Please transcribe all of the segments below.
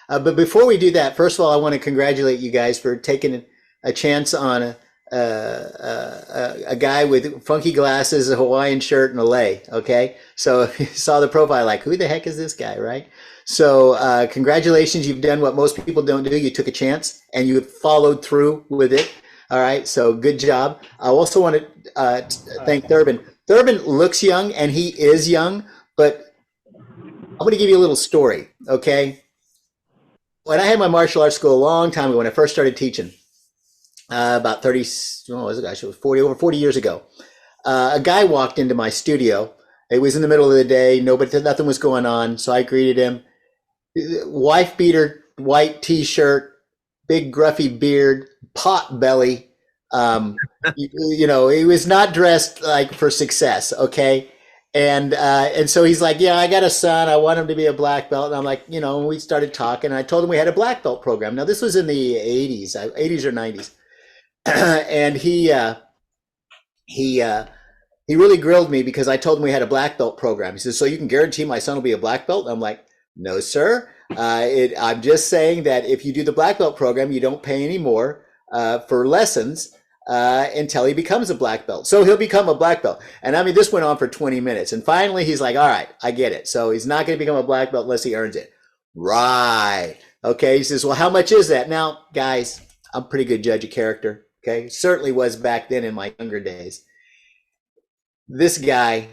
But before we do that, first of all, I want to congratulate you guys for taking a chance on a guy with funky glasses, a Hawaiian shirt, and a lei. Okay, so if you saw the profile, like, who the heck is this guy, right? So congratulations, you've done what most people don't do. You took a chance and you followed through with it. All right, so good job. I also want to thank Thurbin. Thurbin looks young and he is young, but I'm going to give you a little story, okay? When I had my martial arts school a long time ago, when I first started teaching, about 30, oh, was it, gosh, it was 40, over 40 years ago, a guy walked into my studio. It was in the middle of the day. Nothing was going on. So I greeted him. Wife beater, white t-shirt, big gruffy beard, pot belly. He was not dressed like for success. Okay. And so he's like, yeah, I got a son. I want him to be a black belt. And I'm like, we started talking. And I told him we had a black belt program. Now this was in the 80s or 90s. And he really grilled me because I told him we had a black belt program. He says, so you can guarantee my son will be a black belt? And I'm like, no, sir. I'm just saying that if you do the black belt program, you don't pay any more for lessons until he becomes a black belt. So he'll become a black belt. And I mean, this went on for 20 minutes. And finally, he's like, all right, I get it. So he's not going to become a black belt unless he earns it. Right. Okay. He says, well, how much is that? Now, guys, I'm a pretty good judge of character. Okay. Certainly was back then in my younger days. This guy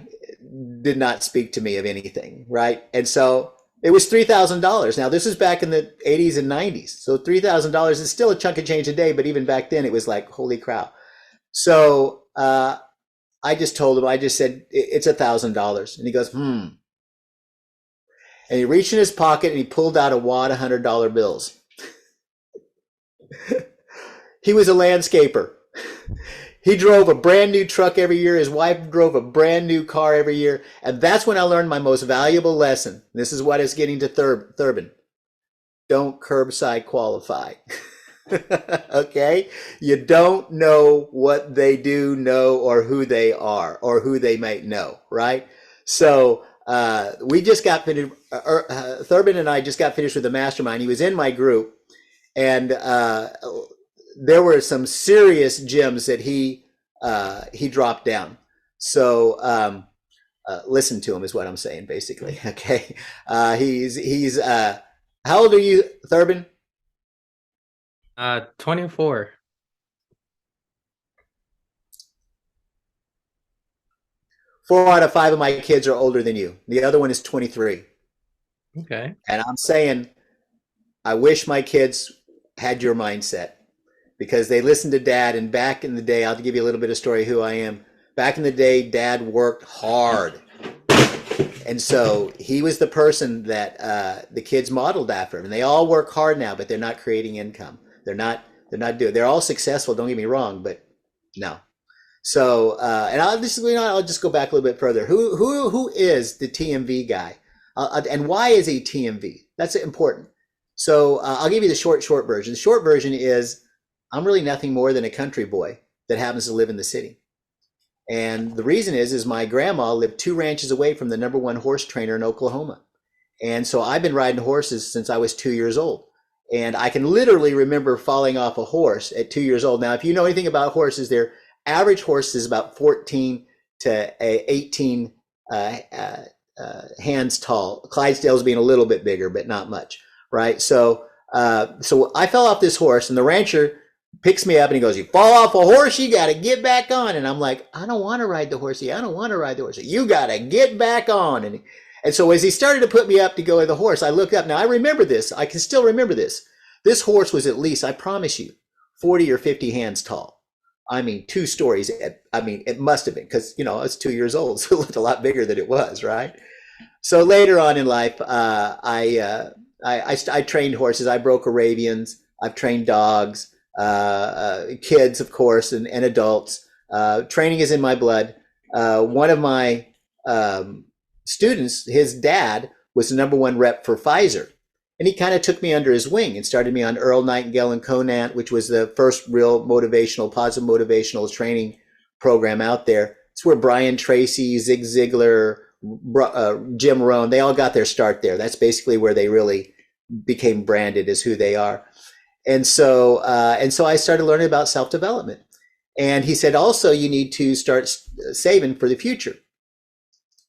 did not speak to me of anything. Right. And so it was $3,000. Now, this is back in the 80s and 90s. So $3,000 is still a chunk of change a day, but even back then it was like, holy cow. So I just told him, I just said, it's $1,000. And he goes, And he reached in his pocket and he pulled out a wad of $100 bills. He was a landscaper. He drove a brand new truck every year. His wife drove a brand new car every year. And that's when I learned my most valuable lesson. This is what is getting to Thurbin. Don't curbside qualify. Okay? You don't know what they do know or who they are or who they might know, right? So we just got finished. Thurbin and I just got finished with the Mastermind. He was in my group. And there were some serious gems that he dropped down. So listen to him is what I'm saying, basically. Okay, he's how old are you, Thurbin? 24. 4 out of 5 of my kids are older than you. The other one is 23. Okay. And I'm saying, I wish my kids had your mindset, because they listened to dad. And back in the day, I'll give you a little bit of story of who I am. Back in the day, dad worked hard. And so he was the person that the kids modeled after him. And they all work hard now, but they're not creating income. They're all successful, don't get me wrong, but no. So, and I'll just go back a little bit further. Who is the TMV guy? And why is he TMV? That's important. So I'll give you the short version. The short version is, I'm really nothing more than a country boy that happens to live in the city. And the reason is my grandma lived 2 ranches away from the #1 horse trainer in Oklahoma. And so I've been riding horses since I was 2 years old. And I can literally remember falling off a horse at 2 years old. Now, if you know anything about horses, their average horse is about 14 to 18 hands tall. Clydesdales being a little bit bigger, but not much, right? So I fell off this horse, and the rancher picks me up and he goes, you fall off a horse, you got to get back on. And I'm like, I don't want to ride the horsey. I don't want to ride the horsey. You got to get back on. And so as he started to put me up to go with the horse, I looked up. Now I remember this. I can still remember this. This horse was at least, I promise you, 40 or 50 hands tall. I mean, 2 stories. I mean, it must have been, because, I was 2 years old, so it looked a lot bigger than it was, right? So later on in life, I trained horses. I broke Arabians. I've trained dogs. Kids, of course, and adults. Training is in my blood. One of my students, his dad was the #1 rep for Pfizer. And he kind of took me under his wing and started me on Earl Nightingale and Conant, which was the first real positive motivational training program out there. It's where Brian Tracy, Zig Ziglar, Jim Rohn, they all got their start there. That's basically where they really became branded as who they are. And so I started learning about self-development. And he said, also, you need to start saving for the future.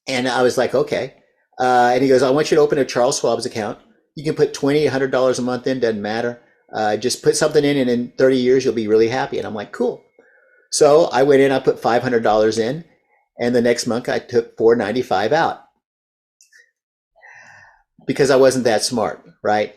And I was like, okay. And he goes, I want you to open a Charles Schwab's account. You can put $20, $100 a month in, doesn't matter. Just put something in, and in 30 years, you'll be really happy. And I'm like, cool. So I went in, I put $500 in, and the next month I took $495 out because I wasn't that smart, right?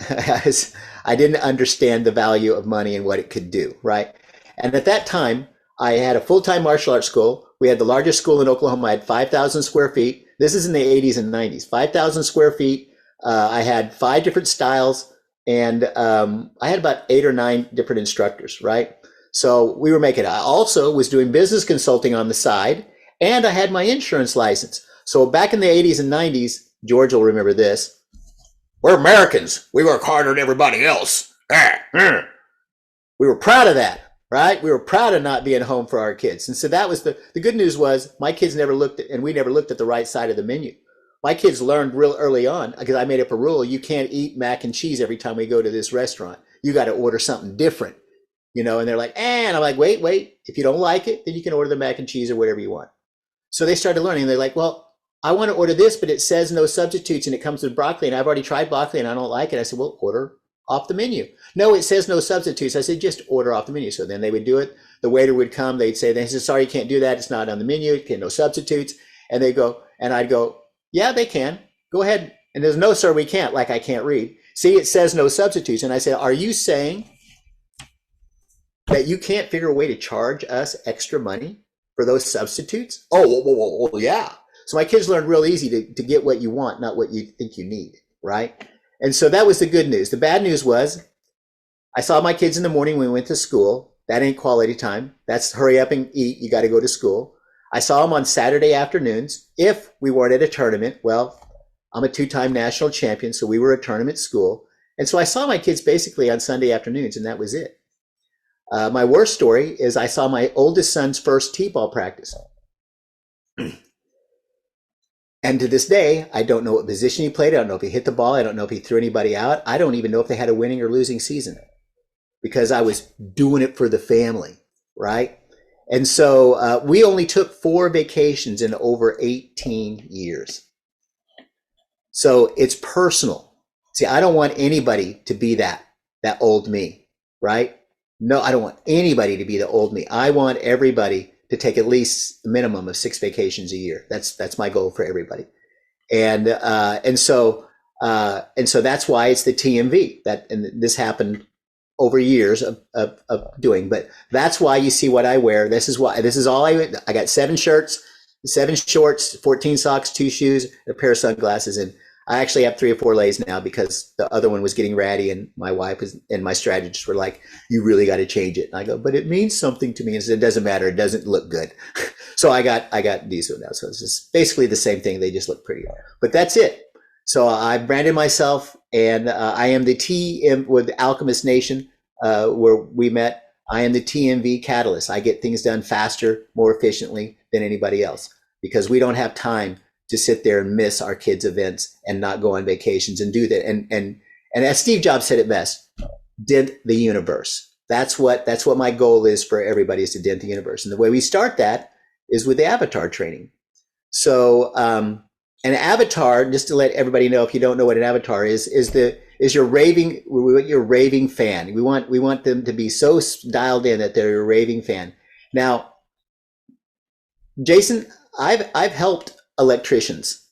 I didn't understand the value of money and what it could do, right? And at that time, I had a full-time martial arts school. We had the largest school in Oklahoma. I had 5,000 square feet. This is in the 80s and 90s. 5,000 square feet. I had 5 different styles, and I had about 8 or 9 different instructors, right? So we were making it. I also was doing business consulting on the side, and I had my insurance license. So back in the 80s and 90s, George will remember this. We're Americans. We work harder than everybody else. We were proud of that, right? We were proud of not being home for our kids. And so that was the good news was my kids never looked at, and we never looked at the right side of the menu. My kids learned real early on, because I made up a rule, you can't eat mac and cheese every time we go to this restaurant. You got to order something different, and they're like, and I'm like, wait, if you don't like it, then you can order the mac and cheese or whatever you want. So they started learning. They're like, well, I want to order this, but it says no substitutes and it comes with broccoli, and I've already tried broccoli and I don't like it. I said, well, order off the menu. No, it says no substitutes. I said, just order off the menu. So then they would do it. The waiter would come. They'd say, sorry, you can't do that. It's not on the menu. You can't, no substitutes. And they go, and I'd go, yeah, they can. Go ahead. And there's no, sir, we can't. Like, I can't read. See, it says no substitutes. And I said, are you saying that you can't figure a way to charge us extra money for those substitutes? Oh, yeah. So my kids learned real easy to get what you want, not what you think you need, right? And so that was the good news. The bad news was I saw my kids in the morning when we went to school. That ain't quality time. That's hurry up and eat. You got to go to school. I saw them on Saturday afternoons. If we weren't at a tournament, well, I'm a 2-time national champion, so we were a tournament school. And so I saw my kids basically on Sunday afternoons, and that was it. My worst story is I saw my oldest son's first t-ball practice. And to this day, I don't know what position he played. I don't know if he hit the ball. I don't know if he threw anybody out. I don't even know if they had a winning or losing season, because I was doing it for the family, right? And so we only took 4 vacations in over 18 years. So it's personal. See, I don't want anybody to be that old me, right? No, I don't want anybody to be the old me. I want everybody to take at least a minimum of 6 vacations a year. That's my goal for everybody. And so that's why it's the TMV. And this happened over years of doing, but that's why you see what I wear. This is all I got 7 shirts, 7 shorts, 14 socks, 2 shoes, a pair of sunglasses, and I actually have 3 or 4 lays now because the other one was getting ratty, and my wife and my strategists were like, you really got to change it. And I go, but it means something to me. And said, it doesn't matter. It doesn't look good. So I got these now. So it's just basically the same thing. They just look prettier, but that's it. So I branded myself, and I am the TM with Alchemist Nation, where we met. I am the TMV catalyst. I get things done faster, more efficiently than anybody else, because we don't have time to sit there and miss our kids' events and not go on vacations and do that. And as Steve Jobs said it best, dent the universe. That's what my goal is for everybody, is to dent the universe. And the way we start that is with the avatar training. So an avatar, just to let everybody know, if you don't know what an avatar is your raving fan. We want them to be so dialed in that they're a raving fan. Now, Jason, I've helped electricians.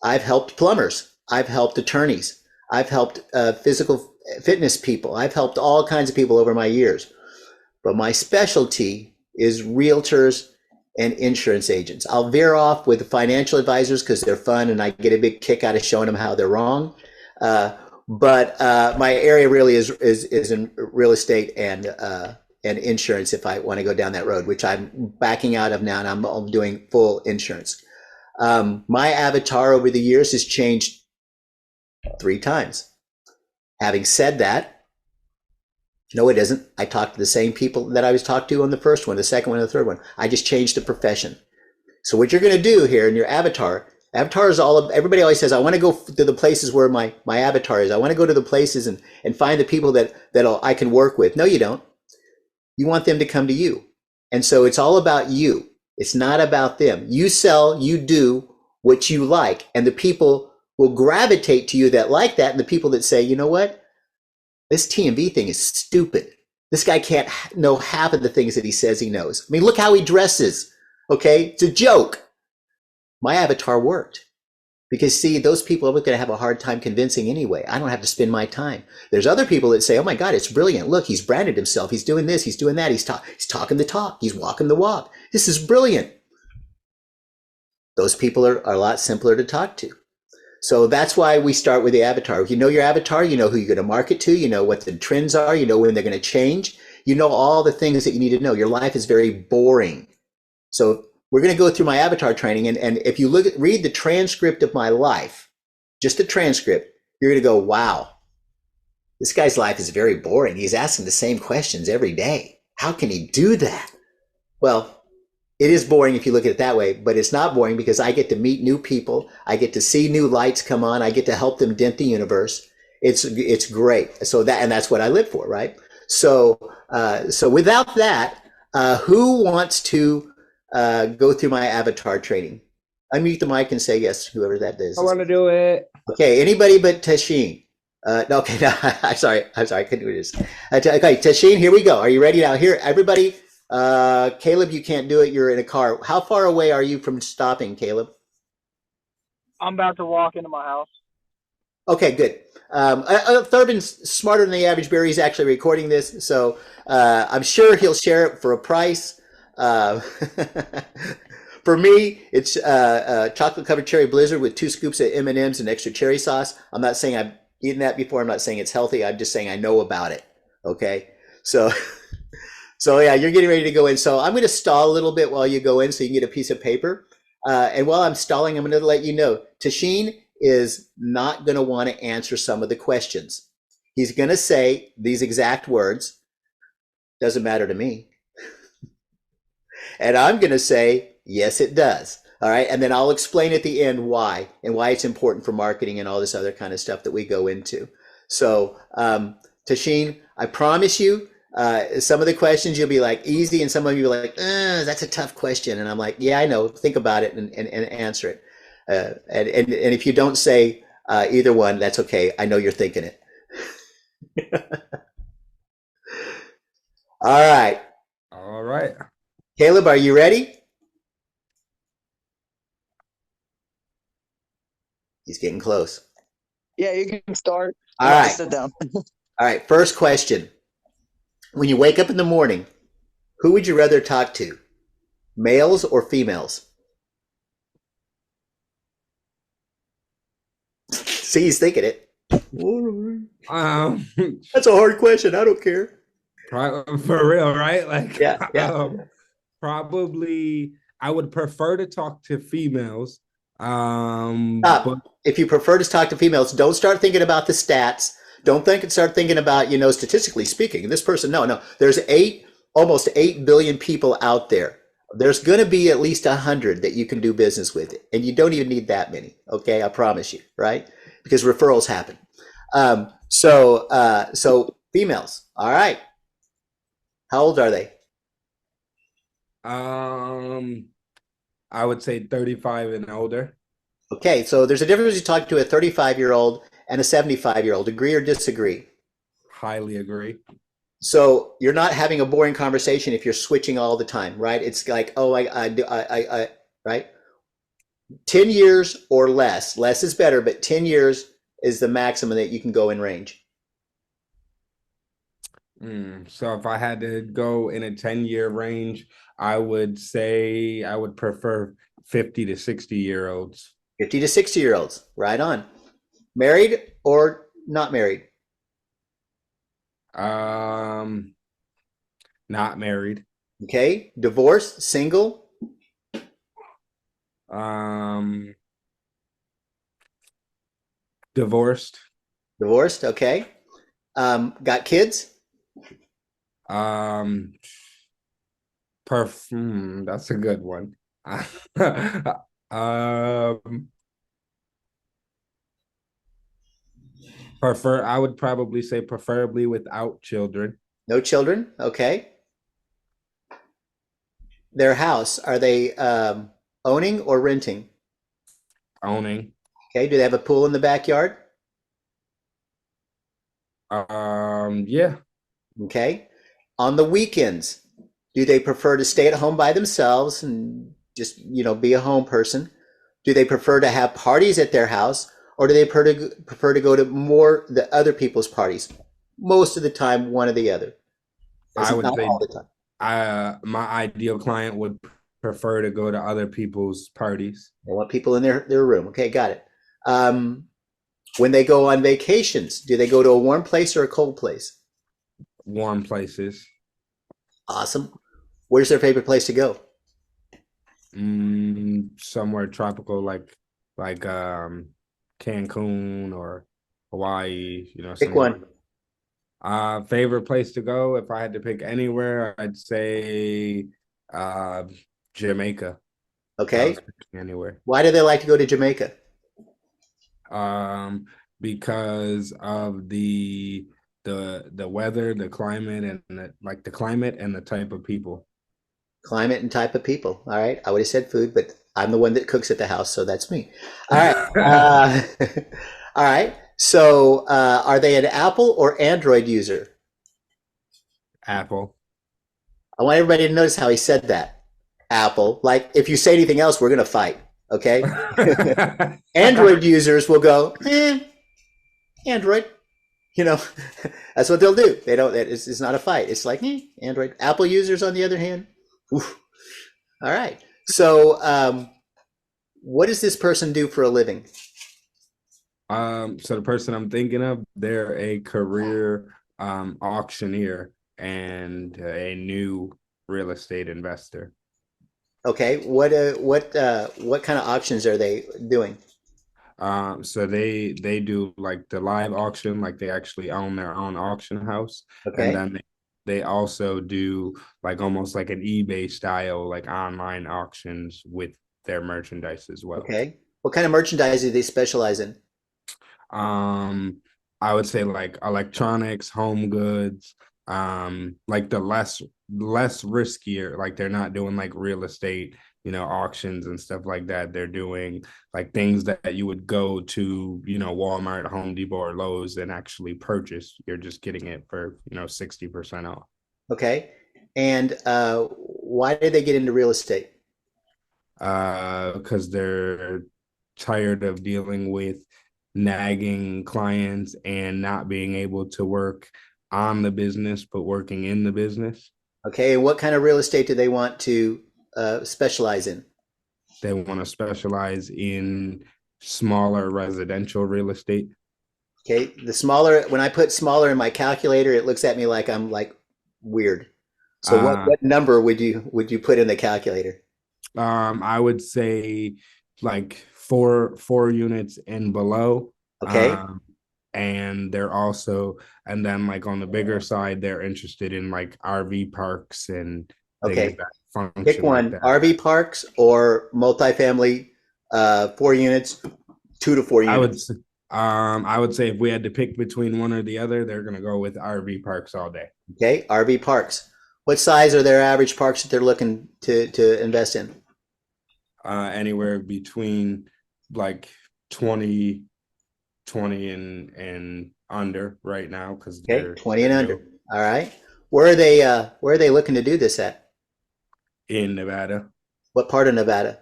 I've helped plumbers. I've helped attorneys. I've helped physical fitness people. I've helped all kinds of people over my years. But my specialty is realtors and insurance agents. I'll veer off with the financial advisors because they're fun and I get a big kick out of showing them how they're wrong. But my area really is in real estate and insurance, if I want to go down that road, which I'm backing out of now, and I'm doing full insurance. My avatar over the years has changed 3 times. Having said that, no, it isn't. I talked to the same people that I was talked to on the first one, the second one, and the third one. I just changed the profession. So what you're going to do here in your avatar Avatar is all of, everybody always says, I want to go to the places where my avatar is. I want to go to the places and find the people that I can work with. No, you don't. You want them to come to you. And so it's all about you. It's not about them. You sell, you do what you like, and the people will gravitate to you that like that. And the people that say, you know what? This TMV thing is stupid. This guy can't know half of the things that he says he knows. I mean, look how he dresses. Okay. It's a joke. My avatar worked. Because see, those people are going to have a hard time convincing anyway. I don't have to spend my time. There's other people that say, "Oh my God, it's brilliant! Look, he's branded himself. He's doing this. He's doing that. He's talking the talk. He's walking the walk. This is brilliant." Those people are a lot simpler to talk to. So that's why we start with the avatar. If you know your avatar, you know who you're going to market to. You know what the trends are. You know when they're going to change. You know all the things that you need to know. Your life is very boring. So we're going to go through my avatar training. And if you read the transcript of my life, just the transcript, you're going to go, wow, this guy's life is very boring. He's asking the same questions every day. How can he do that? Well, it is boring if you look at it that way, but it's not boring because I get to meet new people. I get to see new lights come on. I get to help them dent the universe. It's great. So that's what I live for, right? So without that, who wants to go through my avatar training? Unmute the mic and say yes, whoever that is. I want to do it. Okay, anybody but Tashin. No, okay, no, I'm sorry, I couldn't do this. Okay, Tashin, here we go. Are you ready now? Here, everybody. Caleb, you can't do it. You're in a car. How far away are you from stopping, Caleb? I'm about to walk into my house. Okay, good. Thurbin's smarter than the average bear. He's actually recording this, so I'm sure he'll share it for a price. For me, it's chocolate-covered cherry blizzard with 2 scoops of M&Ms and extra cherry sauce. I'm not saying I've eaten that before. I'm not saying it's healthy. I'm just saying I know about it. Okay, so so yeah, you're getting ready to go in. So I'm going to stall a little bit while you go in, so you can get a piece of paper. And while I'm stalling, I'm going to let you know Tashin is not going to want to answer some of the questions. He's going to say these exact words. Doesn't matter to me. And I'm going to say, yes, it does. All right. And then I'll explain at the end why and why it's important for marketing and all this other kind of stuff that we go into. So, Tashin, I promise you, some of the questions you'll be like easy, and some of you will be like, that's a tough question. And I'm like, yeah, I know. Think about it and answer it. And if you don't say either one, that's okay. I know you're thinking it. All right. All right. Caleb, are you ready? He's getting close. Yeah, you can start. All right. Sit down. All right. First question. When you wake up in the morning, who would you rather talk to? Males or females? See, he's thinking it. That's a hard question. I don't care. For real, right? Like, yeah. Probably I would prefer to talk to females. But if you prefer to talk to females, don't start thinking about the stats. Don't start thinking about, statistically speaking, this person. No. There's almost 8 billion people out there. There's going to be at least 100 that you can do business with, and you don't even need that many. Okay, I promise you, right? Because referrals happen. So females. All right. How old are they? I would say 35 and older. Okay, so there's a difference between talking to a 35-year-old and a 75-year-old. Agree or disagree? Highly agree. So you're not having a boring conversation if you're switching all the time, right? It's like, oh, right? 10 years or less. Less is better, but 10 years is the maximum that you can go in range. So if I had to go in a 10-year range, I would say I would prefer 50 to 60-year-olds. 50 to 60-year-olds, right on. Married or not married? Not married. Okay. Divorced, single? Divorced. Divorced, okay. Got kids? That's a good one. I would probably say preferably without children. No children. Okay. Their house, are they owning or renting? Owning. Okay. Do they have a pool in the backyard? Yeah. Okay. On the weekends, do they prefer to stay at home by themselves and just, be a home person? Do they prefer to have parties at their house, or do they prefer to go to more the other people's parties? Most of the time, one or the other. I Doesn't would not say all the time. my ideal client would prefer to go to other people's parties. They want people in their room. Okay, got it. When they go on vacations, do they go to a warm place or a cold place? Warm places. Awesome. Where's their favorite place to go? Somewhere tropical like Cancun or Hawaii, Pick somewhere like one. favorite place to go if I had to pick anywhere, I'd say Jamaica. If I Okay. was picking anywhere. Why do they like to go to Jamaica? Because of the weather, the climate, and the climate and the type of people. Climate and type of people. All right. I would have said food, but I'm the one that cooks at the house, so that's me. All right. All right. So, are they an Apple or Android user? Apple. I want everybody to notice how he said that. Apple. Like, if you say anything else, we're going to fight. Okay. Android users will go, Android. That's what they'll do. They don't. It's not a fight. It's like Android. Apple users, on the other hand, oof. All right. So, what does this person do for a living? So the person I'm thinking of, they're a career auctioneer and a new real estate investor. Okay. What kind of auctions are they doing? So they do like the live auction, like they actually own their own auction house, and Okay. then they also do like almost like an eBay style, like online auctions with their merchandise as well. Okay. What kind of merchandise do they specialize in? Um, I would say like electronics, home goods, like the less riskier, like they're not doing like real estate, auctions and stuff like that. They're doing like things that you would go to, Walmart, Home Depot, or Lowe's and actually purchase. You're just getting it for, 60% off. Okay. And why did they get into real estate? Because they're tired of dealing with nagging clients and not being able to work on the business, but working in the business. Okay. And what kind of real estate do they want to specialize in? They want to specialize in smaller residential real estate. Okay. The smaller, when I put smaller in my calculator, it looks at me like I'm like weird. So what number would you put in the calculator? I would say like four units and below. Okay. And they're also, and then like on the bigger side, they're interested in like RV parks and things Okay. that function Pick one: like that. RV parks or multifamily, 4 units, 2 to 4 units. I would say if we had to pick between one or the other, they're gonna go with RV parks all day. Okay. RV parks. What size are their average parks that they're looking to invest in? Anywhere between like 20 and under right now, because Okay, 20 and under. All right. Where are they looking to do this at? in Nevada, What part of Nevada?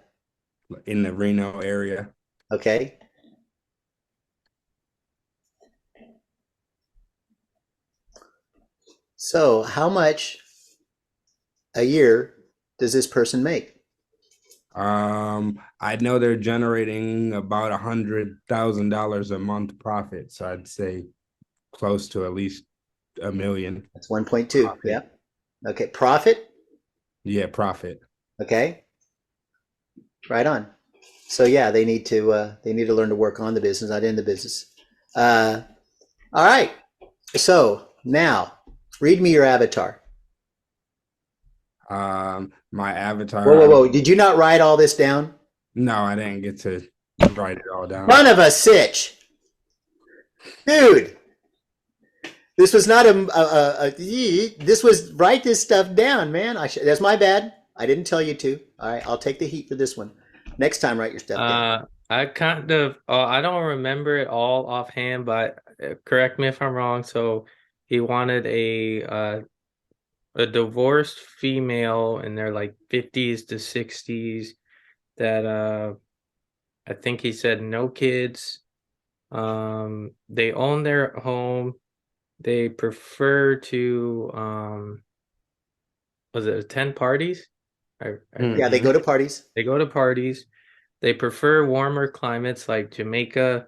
in the Reno area. Okay. So, how much a year does this person make? I know they're generating about $100,000 a month profit, so I'd say close to at least $1 million. That's 1.2. Profit. Yeah. Okay. Profit? Yeah, profit. Okay. Right on. So yeah, they need to learn to work on the business, not in the business. All right. So now, read me your avatar. My avatar. Whoa! Did you not write all this down? No, I didn't get to write it all down. Son of a sitch. Dude, this was not this was, write this stuff down, man. That's my bad. I didn't tell you to. All right, I'll take the heat for this one. Next time, write your stuff down. I kind of I don't remember it all offhand, but correct me if I'm wrong. So he wanted a divorced female in their like 50s to 60s that I think he said no kids. They own their home. They prefer to was it attend parties? Yeah, they go to parties. They go to parties. They prefer warmer climates like Jamaica.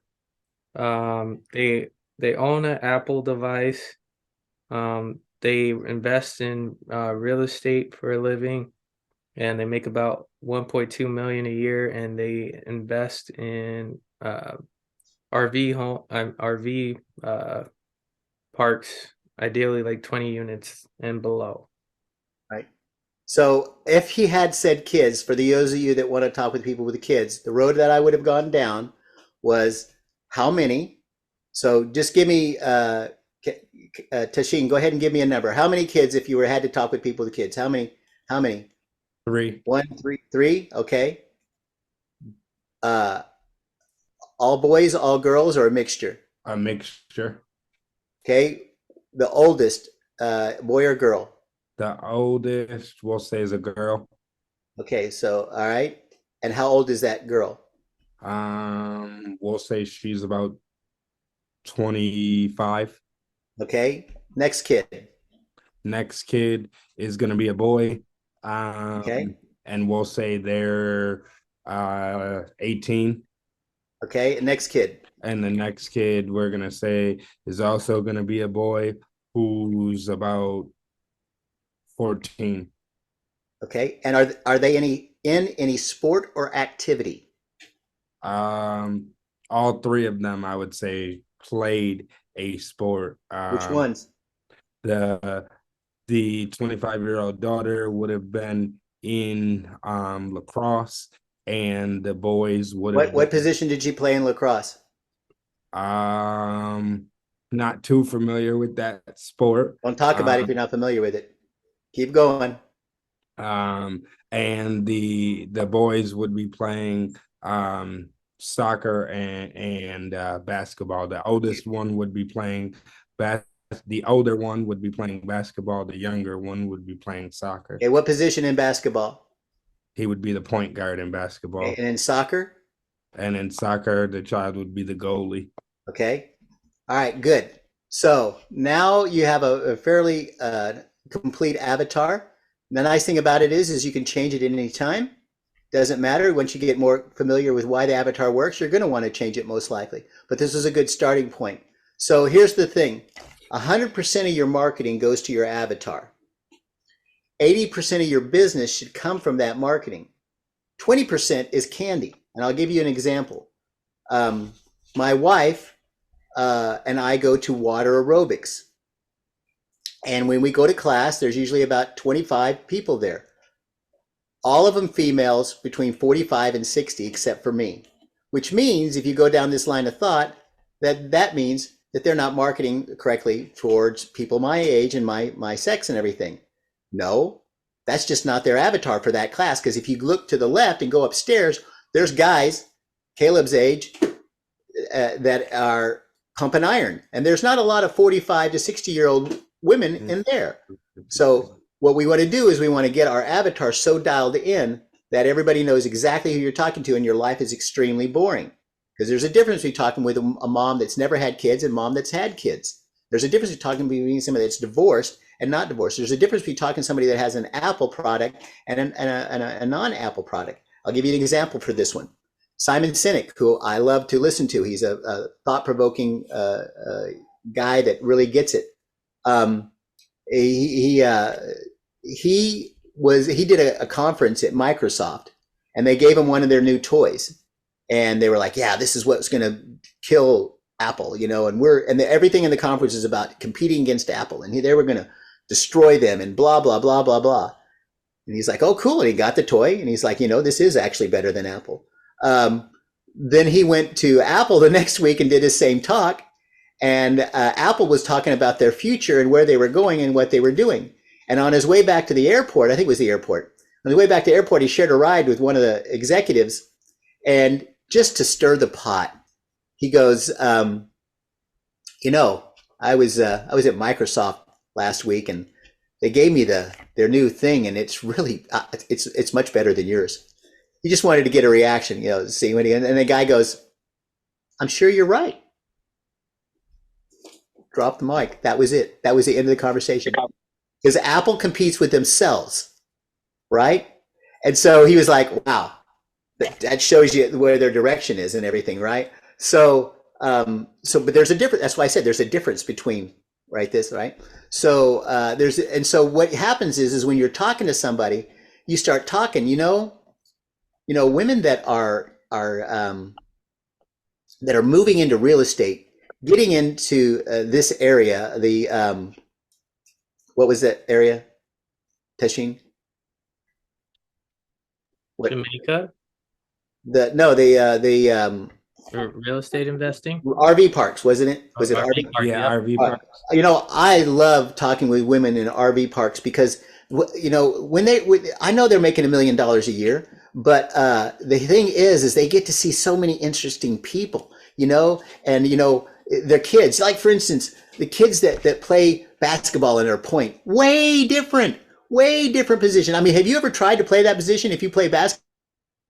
They own an Apple device. They invest in real estate for a living, and they make about 1.2 million a year. And they invest in RV parks, ideally like 20 units and below. Right. So if he had said kids, for those of you that want to talk with people with kids, the road that I would have gone down was how many. So just give me, Tashin, go ahead and give me a number. How many kids, if you had to talk with people with kids? How many? 3. 1, 3, 3. Okay. All boys, all girls, or a mixture? A mixture. Okay. The oldest, boy or girl? The oldest, we'll say, is a girl. Okay. So, all right. And how old is that girl? We'll say she's about 25. Okay. Next kid. Next kid is gonna be a boy. Okay. And we'll say they're 18. Okay. Next kid. And the next kid we're gonna say is also gonna be a boy who's about 14. Okay. And are they in any sport or activity? All 3 of them, I would say, played a sport. Which ones? The 25-year-old daughter would have been in lacrosse, and the boys would have What position did you play in lacrosse? Not too familiar with that sport. Don't talk about it if you're not familiar with it. Keep going. And the boys would be playing soccer and basketball. The oldest one would be playing the older one would be playing basketball. The younger one would be playing soccer. Okay, what position in basketball? He would be the point guard in basketball. And in soccer? And in soccer, the child would be the goalie. Okay. All right, good. So now you have a fairly complete avatar. The nice thing about it is you can change it at any time. Doesn't matter. Once you get more familiar with why the avatar works, you're going to want to change it most likely. But this is a good starting point. So here's the thing. 100% of your marketing goes to your avatar. 80% of your business should come from that marketing. 20% is candy. And I'll give you an example. My wife and I go to water aerobics. And when we go to class, there's usually about 25 people there. All of them females between 45 and 60, except for me. Which means, if you go down this line of thought, that means that they're not marketing correctly towards people my age and my sex and everything. No, that's just not their avatar for that class. Because if you look to the left and go upstairs, there's guys, Caleb's age, that are pumping iron. And there's not a lot of 45 to 60-year-old women in there. So what we want to do is we want to get our avatar so dialed in that everybody knows exactly who you're talking to, and your life is extremely boring. Because there's a difference between talking with a mom that's never had kids and mom that's had kids. There's a difference between somebody that's divorced and not divorced. There's a difference between talking to somebody that has an Apple product and a non-Apple product. I'll give you an example for this one. Simon Sinek, who I love to listen to. He's a thought-provoking guy that really gets it. He did a conference at Microsoft, and they gave him one of their new toys. And they were like, yeah, this is what's going to kill Apple, and everything in the conference is about competing against Apple. And they were going to destroy them and blah, blah, blah, blah, blah. And he's like, oh, cool. And he got the toy, and he's like, this is actually better than Apple. Then he went to Apple the next week and did his same talk. And Apple was talking about their future and where they were going and what they were doing. And on his way back to the airport, I think it was the airport, on the way back to the airport, he shared a ride with one of the executives. And just to stir the pot, he goes, you know, I was at Microsoft last week, and they gave me their new thing, and it's really it's much better than yours. He just wanted to get a reaction, you know, see what and the guy goes, I'm sure you're right. Drop the mic. That was it. That was the end of the conversation. Because Apple competes with themselves, right? And so he was like, wow, that shows you where their direction is and everything, right? So, but there's a difference. That's why I said there's a difference between, right, this, right? So and so what happens is when you're talking to somebody, you start talking, women that are moving into real estate, getting into this area, what was that area, Tashin? What? Jamaica? Real estate investing? RV parks, wasn't it? Was it RV? Park, Yeah, yep. RV parks. I love talking with women in RV parks because, I know they're making $1 million a year, but the thing is they get to see so many interesting people, and, their kids, like for instance, the kids that play basketball in their point, way different position. I mean, have you ever tried to play that position if you play basketball?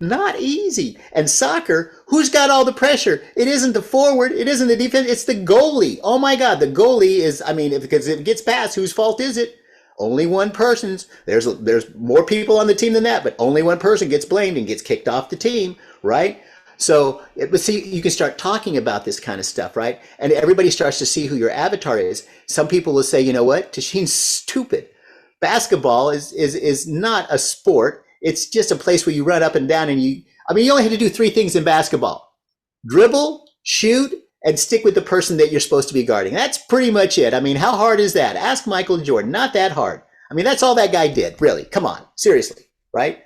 Not easy. And soccer, who's got all the pressure? It isn't the forward. It isn't the defense. It's the goalie. Oh my God. The goalie is, because if it gets past, whose fault is it? Only one person's. There's more people on the team than that, but only one person gets blamed and gets kicked off the team, right? So, but see, you can start talking about this kind of stuff, right? And everybody starts to see who your avatar is. Some people will say, you know what? Tashin's stupid. Basketball is not a sport. It's just a place where you run up and down and you only have to do 3 things in basketball: dribble, shoot, and stick with the person that you're supposed to be guarding. That's pretty much it. How hard is that? Ask Michael Jordan. Not that hard. That's all that guy did, really. Come on, seriously, right?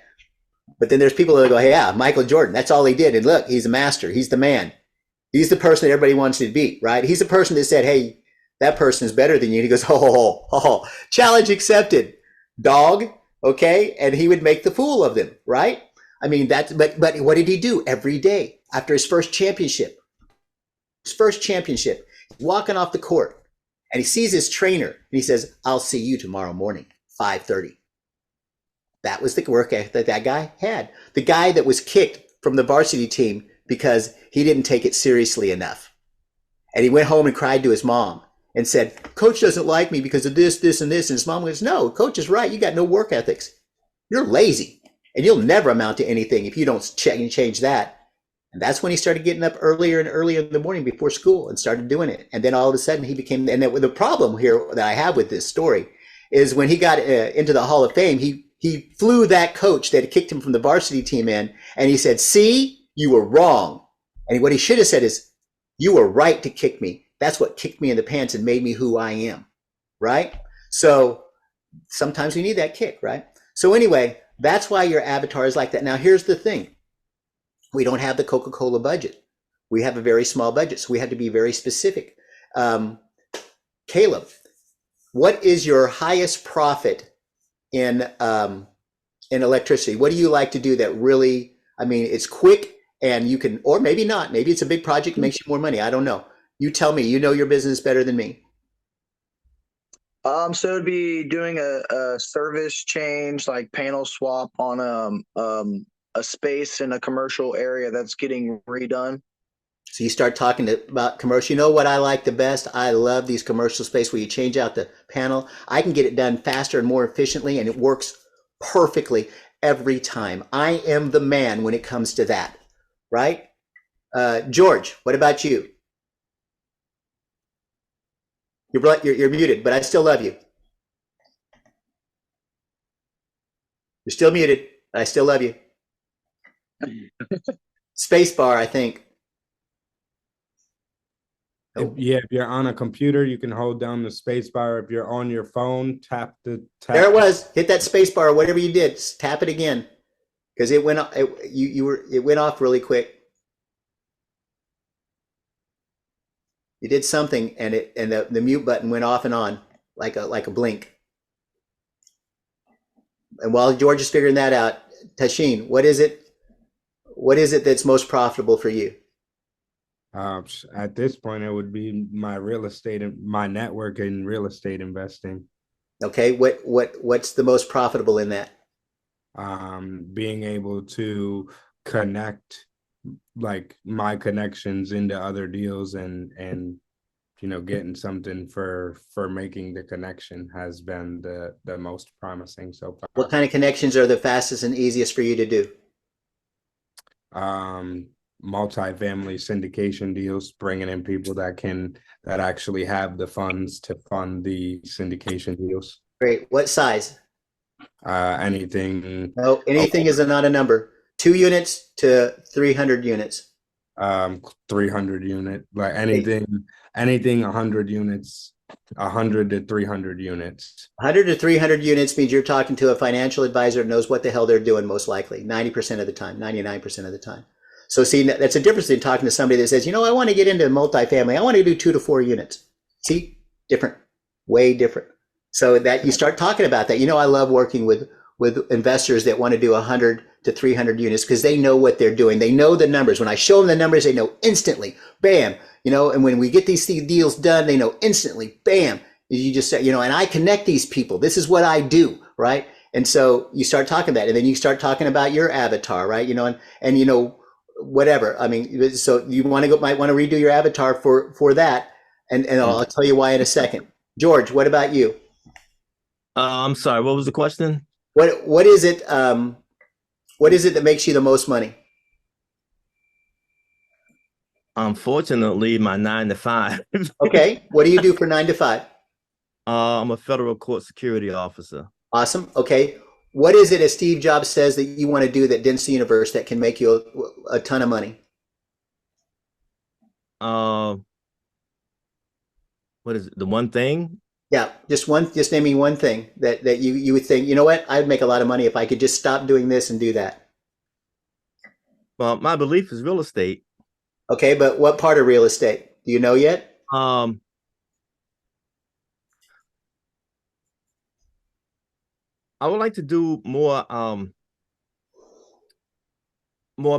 But then there's people that go, hey, yeah, Michael Jordan, that's all he did. And look, he's a master. He's the man. He's the person that everybody wants to beat, right? He's the person that said, hey, that person is better than you. And he goes, oh, challenge accepted, dog. Okay, and he would make the fool of them, right? But what did he do every day after his first championship? Walking off the court, and he sees his trainer, and he says, "I'll see you tomorrow morning, 5:30." That was the work ethic that guy had. The guy that was kicked from the varsity team because he didn't take it seriously enough, and he went home and cried to his mom and said, Coach doesn't like me because of this, this, and this. And his mom goes, no, Coach is right. You got no work ethics. You're lazy, and you'll never amount to anything if you don't change that. And that's when he started getting up earlier and earlier in the morning before school and started doing it. And then all of a sudden he became, and the problem here that I have with this story is when he got into the Hall of Fame, he flew that coach that kicked him from the varsity team in, and he said, see, you were wrong. And what he should have said is, you were right to kick me. That's what kicked me in the pants and made me who I am, right? So sometimes we need that kick, right? So anyway, that's why your avatar is like that. Now, here's the thing. We don't have the Coca-Cola budget. We have a very small budget, so we have to be very specific. Caleb, what is your highest profit in electricity? What do you like to do that really, it's quick and you can, or maybe not. Maybe it's a big project that makes you more money. I don't know. You tell me, you know your business better than me. So it'd be doing a service change, like panel swap on a space in a commercial area that's getting redone. So you start talking about commercial. You know what I like the best? I love these commercial space where you change out the panel. I can get it done faster and more efficiently, and it works perfectly every time. I am the man when it comes to that, right? George, what about you? You're muted, but I still love you. You're still muted, but I still love you. Space bar, I think. If you're on a computer, you can hold down the space bar. If you're on your phone, tap. There it was. Hit that space bar, whatever you did. Tap it again, because it went. It went off really quick. You did something, and the mute button went off and on like a blink. And while George is figuring that out, Tashin, what is it that's most profitable for you? At this point, it would be my real estate and my network in real estate investing. Okay, what's the most profitable in that? Being able to connect like my connections into other deals and getting something for making the connection has been the most promising so far. What kind of connections are the fastest and easiest for you to do? Multifamily syndication deals, bringing in people that actually have the funds to fund the syndication deals. Great. What size? Anything. No, anything is not a number. 2 units to 300 units. 300 unit, like anything 100 units, 100 to 300 units. 100 to 300 units means you're talking to a financial advisor that knows what the hell they're doing most likely, 90% of the time, 99% of the time. So see, that's a difference in talking to somebody that says, I want to get into multifamily. I want to do 2 to 4 units. See, different, way different. So that you start talking about that. I love working with investors that want to do 100 to 300 units because they know what they're doing. They know the numbers. When I show them the numbers, they know instantly, bam, and when we get these deals done, they know instantly, bam. You just say, and I connect these people. This is what I do, right? And so you start talking about it, and then you start talking about your avatar, right? And whatever. I mean, so you might want to redo your avatar for that. And I'll tell you why in a second. George, what about you? I'm sorry, what was the question? What is it? What is it that makes you the most money? Unfortunately, my 9 to 5. Okay. What do you do for 9 to 5? I'm a federal court security officer. Awesome. Okay. What is it, as Steve Jobs says, that you want to do that Density Universe that can make you a ton of money? What is it? The one thing? Yeah, just name me one thing that you would think, what, I'd make a lot of money if I could just stop doing this and do that. Well, my belief is real estate. Okay, but what part of real estate? Do you know yet? I would like to do more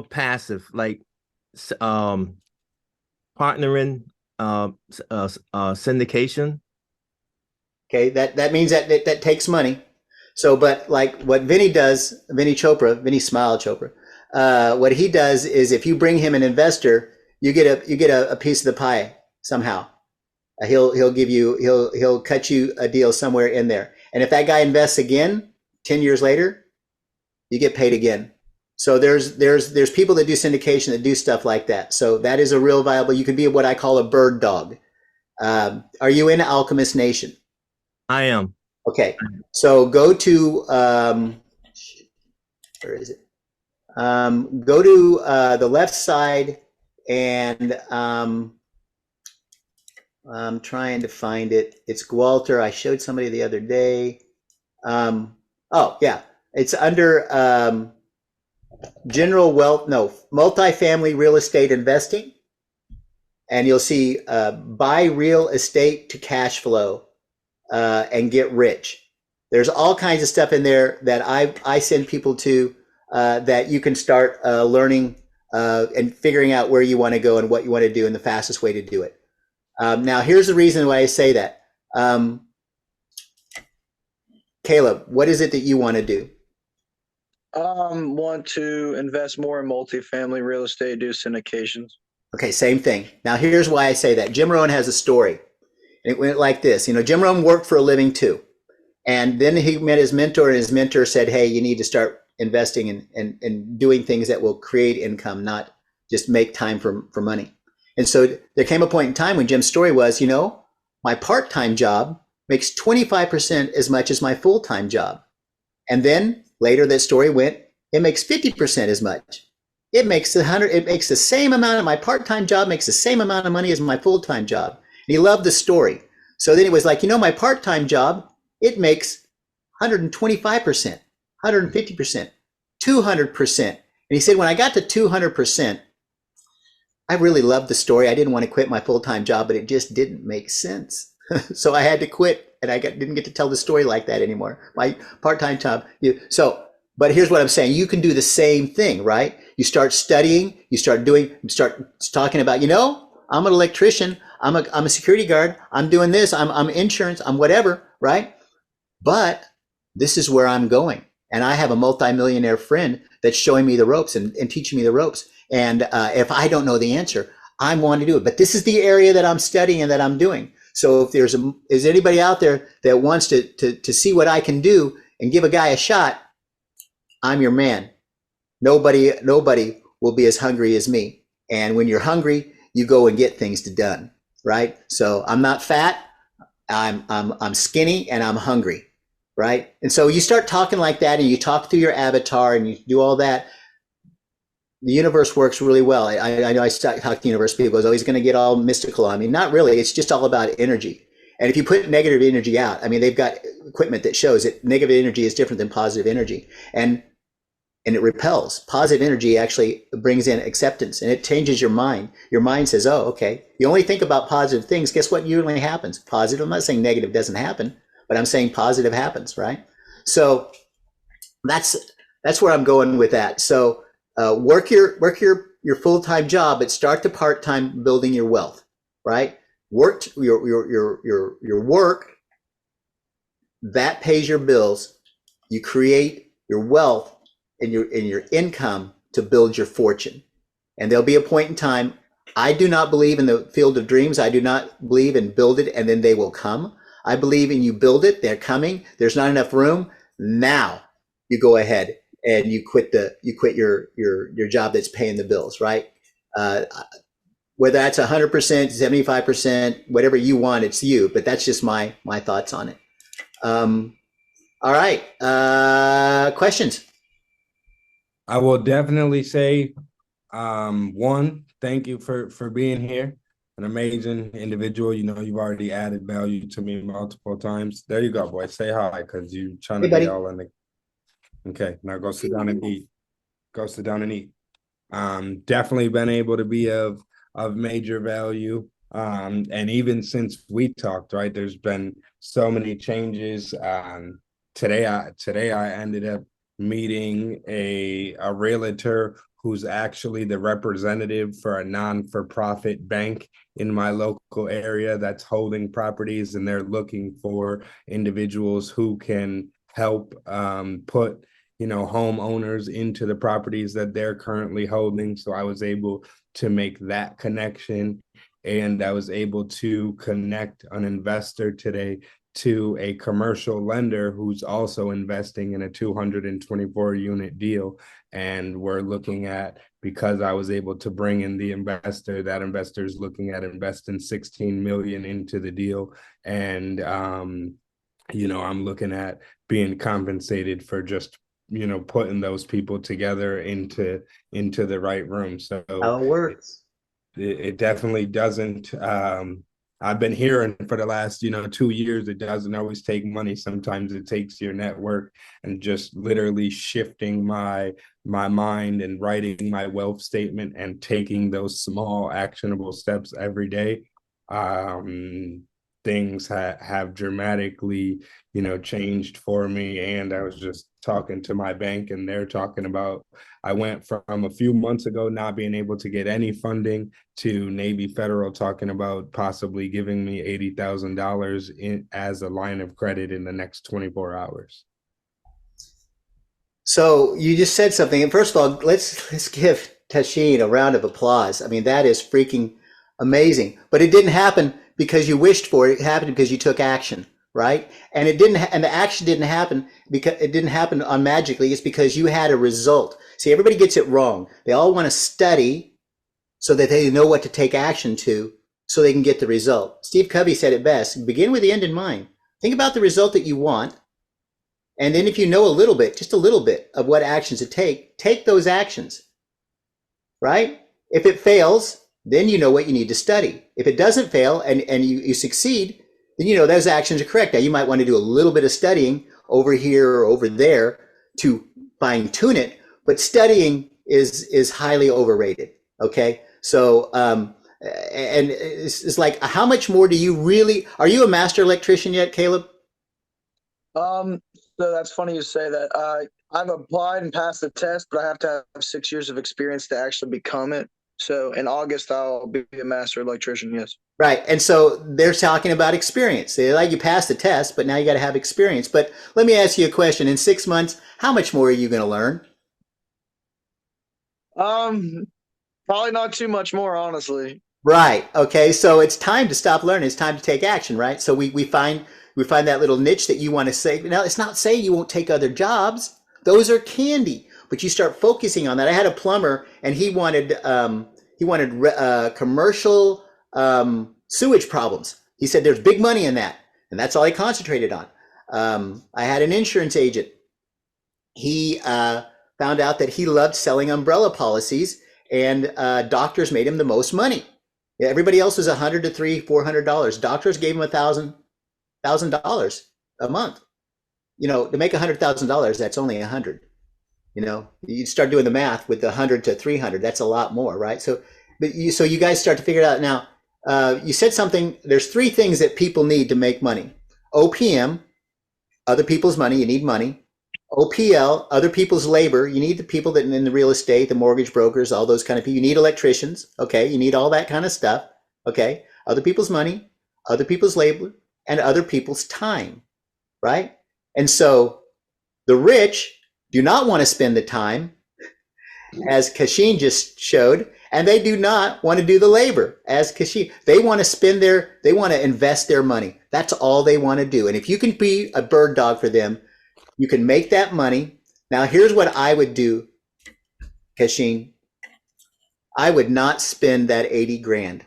passive, like partnering, syndication. Okay, that means that takes money. So, but like what Vinny does, Vinny Smile Chopra, what he does is if you bring him an investor, you get a piece of the pie somehow. He'll cut you a deal somewhere in there. And if that guy invests again 10 years later, you get paid again. So there's people that do syndication that do stuff like that. So that is a real viable. You could be what I call a bird dog. Are you in Alchemist Nation? I am. Okay, so go to where is it? Go to the left side, and I'm trying to find it. It's Gwalter. I showed somebody the other day. Oh yeah, it's under general wealth. No, multifamily real estate investing, and you'll see buy real estate to cash flow. And get rich. There's all kinds of stuff in there that I send people to that you can start learning and figuring out where you want to go and what you want to do and the fastest way to do it. Now, here's the reason why I say that. Caleb, what is it that you want to do? Want to invest more in multifamily real estate, do syndications. Okay, same thing. Now, here's why I say that. Jim Rohn has a story. It went like this. Jim Rohn worked for a living too. And then he met his mentor, and his mentor said, hey, you need to start investing and doing things that will create income, not just make time for money. And so there came a point in time when Jim's story was, my part-time job makes 25% as much as my full-time job. And then later that story went, it makes 50% as much. It makes the same amount of my part-time job makes the same amount of money as my full-time job. And he loved the story. So then it was like, my part-time job, it makes 125%, 150%, 200%. And he said, when I got to 200%, I really loved the story. I didn't want to quit my full-time job, but it just didn't make sense. So I had to quit, and didn't get to tell the story like that anymore. My part-time job. But here's what I'm saying. You can do the same thing, right? You start studying, you start talking about, I'm an electrician, I'm a security guard, I'm doing this, I'm insurance, I'm whatever, right? But this is where I'm going. And I have a multimillionaire friend that's showing me the ropes and teaching me the ropes. And if I don't know the answer, I want to do it. But this is the area that I'm studying and that I'm doing. So if is anybody out there that wants to see what I can do and give a guy a shot, I'm your man. Nobody will be as hungry as me. And when you're hungry, you go and get things done, right? So I'm not fat. I'm skinny and I'm hungry, right? And so you start talking like that, and you talk through your avatar, and you do all that. The universe works really well. I know I talk to the universe, people goes, oh, he's going to get all mystical on me. Not really. It's just all about energy. And if you put negative energy out, I mean, they've got equipment that shows that negative energy is different than positive energy. And it repels. Positive energy actually brings in acceptance, and it changes your mind. Your mind says, oh, okay. You only think about positive things. Guess what usually happens? Positive. I'm not saying negative doesn't happen, but I'm saying positive happens, right? So that's where I'm going with that. So work your full-time job, but start the part-time building your wealth, right? Work your work that pays your bills. You create your wealth and your income to build your fortune. And there'll be a point in time. I do not believe in the field of dreams. I do not believe in build it and then they will come. I believe in you build it, they're coming. There's not enough room. Now you go ahead and you quit your job that's paying the bills, right? Whether that's 100%, 75%, whatever you want, it's you. But that's just my thoughts on it. All right. Questions? I will definitely say, one, thank you for being here. An amazing individual. You've already added value to me multiple times. There you go, boy. Say hi, because you're trying to be all in the. Okay, now go sit down and eat. Go sit down and eat. Definitely been able to be of major value. And even since we talked, right, there's been so many changes. Today I ended up meeting a realtor who's actually the representative for a non-for-profit bank in my local area that's holding properties, and they're looking for individuals who can help put homeowners into the properties that they're currently holding. So I was able to make that connection, and I was able to connect an investor today to a commercial lender who's also investing in a 224 unit deal. And we're looking at, because I was able to bring in the investor, that investor is looking at investing 16 million into the deal. And I'm looking at being compensated for just putting those people together into the right room. So how it works. It definitely doesn't. I've been hearing for the last 2 years, it doesn't always take money. Sometimes it takes your network and just literally shifting my mind and writing my wealth statement and taking those small actionable steps every day. Things have dramatically changed for me. And I was just talking to my bank, and they're talking about, I went from a few months ago not being able to get any funding to Navy Federal talking about possibly giving me $80,000 in as a line of credit in the next 24 hours. So you just said something, and first of all, let's give Tashin a round of applause. I mean, that is freaking amazing. But it didn't happen because you wished for it. It happened because you took action, right? And and the action didn't happen because it didn't happen on magically. It's because you had a result. See, everybody gets it wrong. They all want to study so that they know what to take action to, so they can get the result. Steve Covey said it best: begin with the end in mind. Think about the result that you want. And then if you know a little bit, just a little bit of what actions to take those actions, right? If it fails, then you know what you need to study. If it doesn't fail and you succeed, then you know those actions are correct. Now you might want to do a little bit of studying over here or over there to fine tune it, but studying is highly overrated, okay? So, and it's like, how much more do you really, are you a master electrician yet, Caleb? Um, so that's funny you say that. I've applied and passed the test, but I have to have 6 years of experience to actually become it. So in August, I'll be a master electrician. Yes. Right. And so they're talking about experience. They like you passed the test, but now you got to have experience. But let me ask you a question. In 6 months, how much more are you going to learn? Probably not too much more, honestly. Right. Okay. So it's time to stop learning. It's time to take action, right? So we find that little niche that you want to say. Now, it's not saying you won't take other jobs. Those are candy, but you start focusing on that. I had a plumber, and he wanted commercial sewage problems. He said there's big money in that, and that's all he concentrated on. I had an insurance agent. He found out that he loved selling umbrella policies, and doctors made him the most money. Yeah, everybody else was $100 to $400. Doctors gave him $1,000 a month. You know, to make $100,000, that's only 100. You know, you start doing the math with the 100 to 300. That's a lot more, right? So, so you guys start to figure it out now. You said something. There's three things that people need to make money: OPM, other people's money. You need money. OPL, other people's labor. You need the people that in the real estate, the mortgage brokers, all those kind of people. You need electricians. Okay. You need all that kind of stuff. Okay. Other people's money, other people's labor, and other people's time. Right. And so the rich do not want to spend the time, as Kashin just showed, and they do not want to do the labor, as Kashin. They want to invest their money. That's all they want to do. And if you can be a bird dog for them, you can make that money. Now, here's what I would do, Kashin. I would not spend that 80 grand.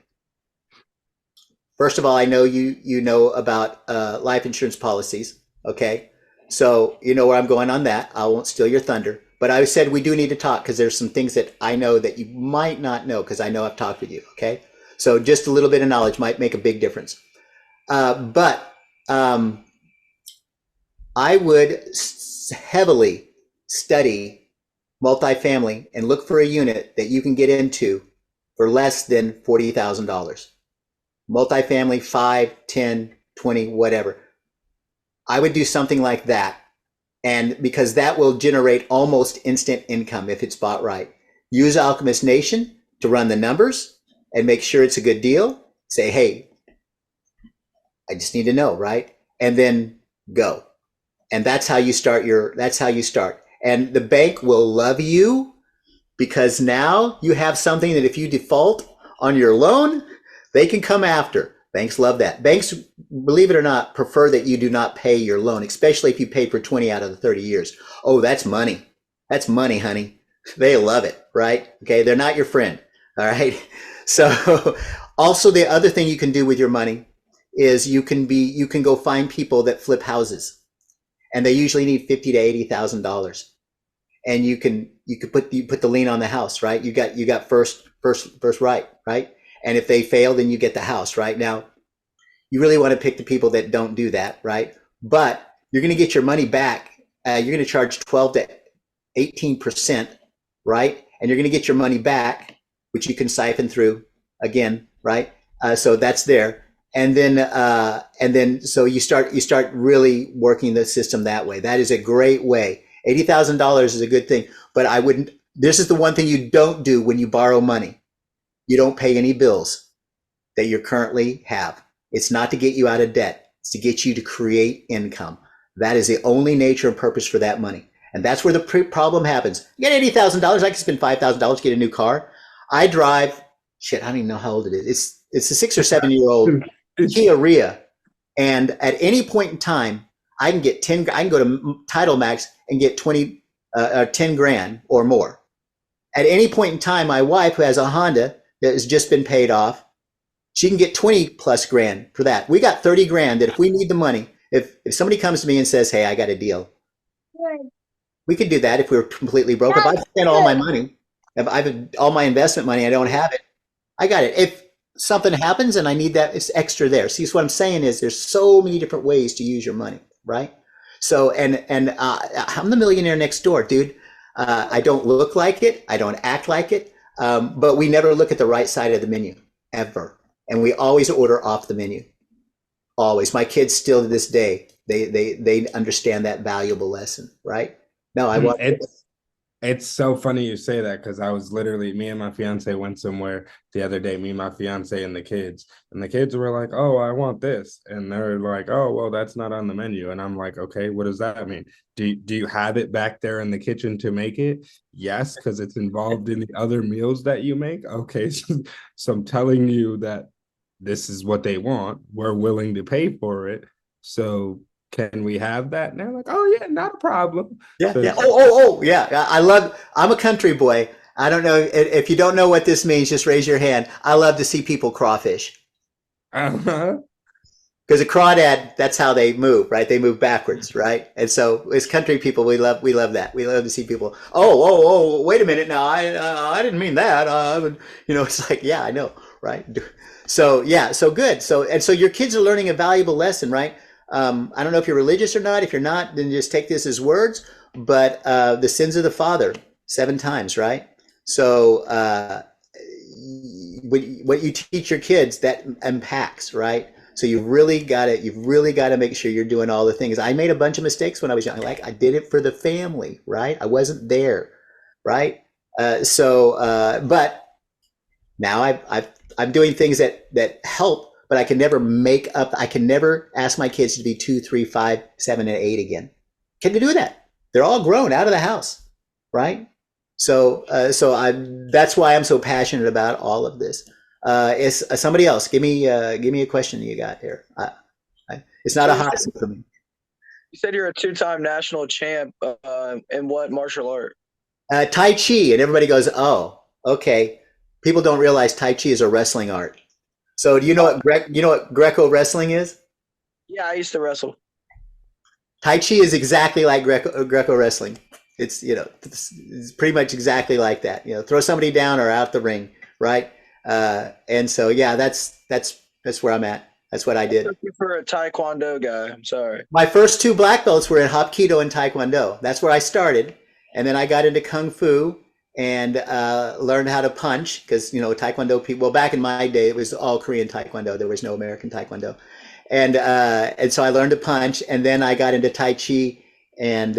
First of all, I know you know about life insurance policies, okay? So you know where I'm going on that. I won't steal your thunder. But I said we do need to talk because there's some things that I know that you might not know because I know I've talked with you, okay? So just a little bit of knowledge might make a big difference. But I would heavily study multifamily and look for a unit that you can get into for less than $40,000. Multifamily, 5, 10, 20, whatever. I would do something like that. And because that will generate almost instant income if it's bought right. Use Alchemist Nation to run the numbers and make sure it's a good deal. Say, hey, I just need to know, right? And then go. And that's how you start And the bank will love you because now you have something that if you default on your loan, they can come after. Banks love that. Banks, believe it or not, prefer that you do not pay your loan, especially if you paid for 20 out of the 30 years. Oh, that's money. That's money, honey. They love it, right? Okay, they're not your friend, all right? So also the other thing you can do with your money is you can go find people that flip houses, and they usually need $50,000 to $80,000. And you put the lien on the house, right? You got first right? And if they fail, then you get the house, right? Now, you really want to pick the people that don't do that, right? But you're going to get your money back. You're going to charge 12 to 18%, right? And you're going to get your money back, which you can siphon through again, right? So that's there. And then so you start really working the system that way. That is a great way. $80,000 is a good thing, but I wouldn't. This is the one thing you don't do when you borrow money. You don't pay any bills that you currently have. It's not to get you out of debt. It's to get you to create income. That is the only nature and purpose for that money. And that's where the problem happens. You get $80,000. I can spend $5,000 to get a new car. I drive, I don't even know how old it is. It's a 6 or 7 year old Kia Ria. And at any point in time, I can go to Title Max and get 10 grand or more. At any point in time, my wife, who has a Honda that has just been paid off, she can get 20 plus grand for that. We got 30 grand that if we need the money, if somebody comes to me and says, hey, I got a deal, we could do that if we were completely broke. If I spent all my money, if I've all my investment money, I don't have it, I got it. If something happens and I need that, it's extra there. See, so what I'm saying is there's so many different ways to use your money, right? So, and I'm the millionaire next door, dude. I don't look like it. I don't act like it. But we never look at the right side of the menu ever. And we always order off the menu. Always. My kids still to this day, they understand that valuable lesson, right? No, I want It's so funny you say that because I was literally, me and my fiance went somewhere the other day, me, my fiance, and the kids were like, "Oh, I want this," and they're like, "Oh, well, that's not on the menu," and I'm like, "Okay, what does that mean? Do you have it back there in the kitchen to make it?" Yes, because it's involved in the other meals that you make. Okay, so I'm telling you that this is what they want. We're willing to pay for it. So can we have that? And they're like, "Oh yeah, not a problem." Yeah, So yeah. Oh, yeah. I'm a country boy. I don't know if you don't know what this means, just raise your hand. I love to see people crawfish uh-huh. because a crawdad, that's how they move, right? They move backwards, right? And so as country people, we love that. We love to see people. Oh, wait a minute now. I didn't mean that. It's like, yeah, I know, right? So yeah, so good. So your kids are learning a valuable lesson, right? I don't know if you're religious or not. If you're not, then just take this as words. But the sins of the father 7 times, right? So what you teach your kids, that impacts, right? So you've really got to make sure you're doing all the things. I made a bunch of mistakes when I was young. Like I did it for the family, right? I wasn't there, right? But now I'm doing things that help, but I can never make up. I can never ask my kids to be 2, 3, 5, 7, and 8 again. Can they do that? They're all grown out of the house, right? So that's why I'm so passionate about all of this. Is somebody else? Give me a question you got there. It's not a hot seat for me. You said you're a 2-time national champ in what martial art? Tai Chi, and everybody goes, "Oh, okay." People don't realize Tai Chi is a wrestling art. So do you know what Greco wrestling is? Yeah, I used to wrestle. Tai Chi is exactly like Greco wrestling. It's it's pretty much exactly like that. Throw somebody down or out the ring, right? And so yeah, that's where I'm at. That's what I did. I took you for a Taekwondo guy. I'm sorry. My first 2 black belts were in Hapkido and Taekwondo. That's where I started, and then I got into Kung Fu and learned how to punch because Taekwondo people. Well, back in my day, it was all Korean Taekwondo. There was no American Taekwondo. And so I learned to punch, and then I got into Tai Chi, and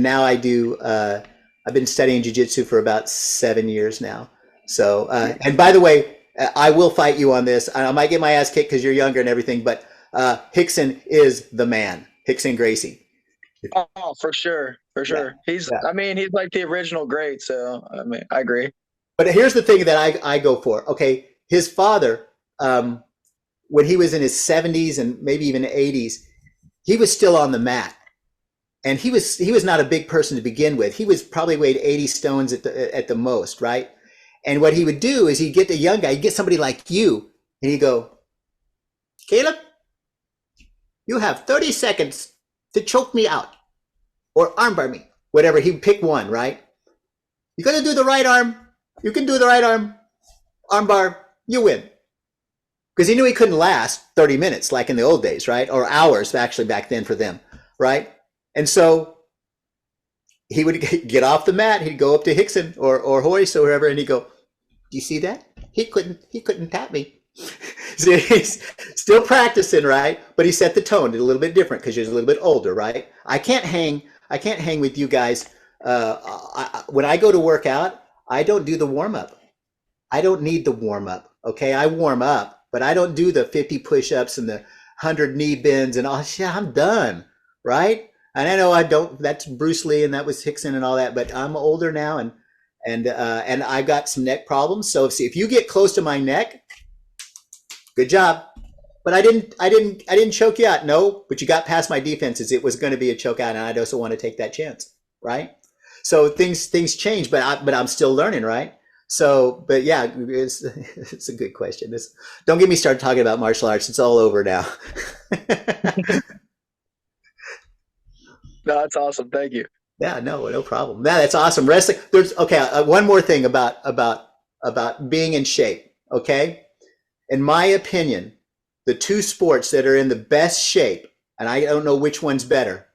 now I do. I've been studying jiu-jitsu for about 7 years now. So, and by the way, I will fight you on this. I might get my ass kicked because you're younger and everything, but Hickson is the man. Hickson Gracie. Oh, for sure. He's like the original great. So I agree. But here's the thing that I go for. Okay, his father. When he was in his 70s and maybe even 80s, he was still on the mat. And he was not a big person to begin with. He was probably weighed 80 stones at the most, right? And what he would do is he'd get the young guy, he'd get somebody like you, and he'd go, "Caleb, you have 30 seconds to choke me out or armbar me." Whatever, he'd pick one, right? You're going to do the right arm. You can do the right arm. Armbar, you win. Because he knew he couldn't last 30 minutes like in the old days, right? Or hours actually back then for them, right? And so he would get off the mat. He'd go up to Hickson or Hoist or whoever, and he'd go, "Do you see that? He couldn't tap me." See, he's still practicing, right? But he set the tone. It's a little bit different because he's a little bit older, right? I can't hang with you guys. When I go to work out, I don't do the warm up. I don't need the warm up. Okay, I warm up. But I don't do the 50 push-ups and the 100 knee bends and all shit. I'm done, right? And I know I don't. That's Bruce Lee and that was Hickson and all that. But I'm older now, and I've got some neck problems. So if you get close to my neck, good job. But I didn't choke you out. No, but you got past my defenses. It was going to be a choke out, and I also want to take that chance, right? So things change, but I'm still learning, right? So, but yeah, it's a good question. Don't get me started talking about martial arts. It's all over now. No, that's awesome. Thank you. Yeah, no problem. Yeah, that's awesome. Wrestling. There's one more thing about being in shape. Okay, in my opinion, the 2 sports that are in the best shape, and I don't know which one's better,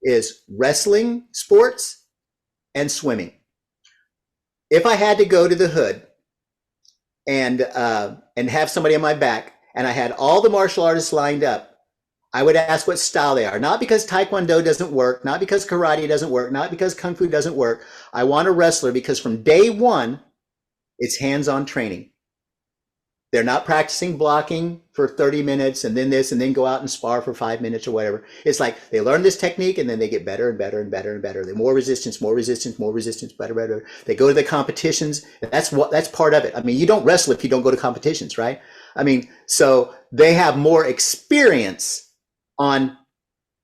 is wrestling sports and swimming. if I had to go to the hood and have somebody on my back, and I had all the martial artists lined up, I would ask what style they are. Not because Taekwondo doesn't work, not because karate doesn't work, not because Kung Fu doesn't work. I want a wrestler because from day one, it's hands-on training. They're not practicing blocking for 30 minutes and then this and then go out and spar for 5 minutes or whatever. It's like they learn this technique and then they get better and better and better and better. They're more resistance, better, better. They go to the competitions. That's part of it. I mean, you don't wrestle if you don't go to competitions, right? I mean, so they have more experience on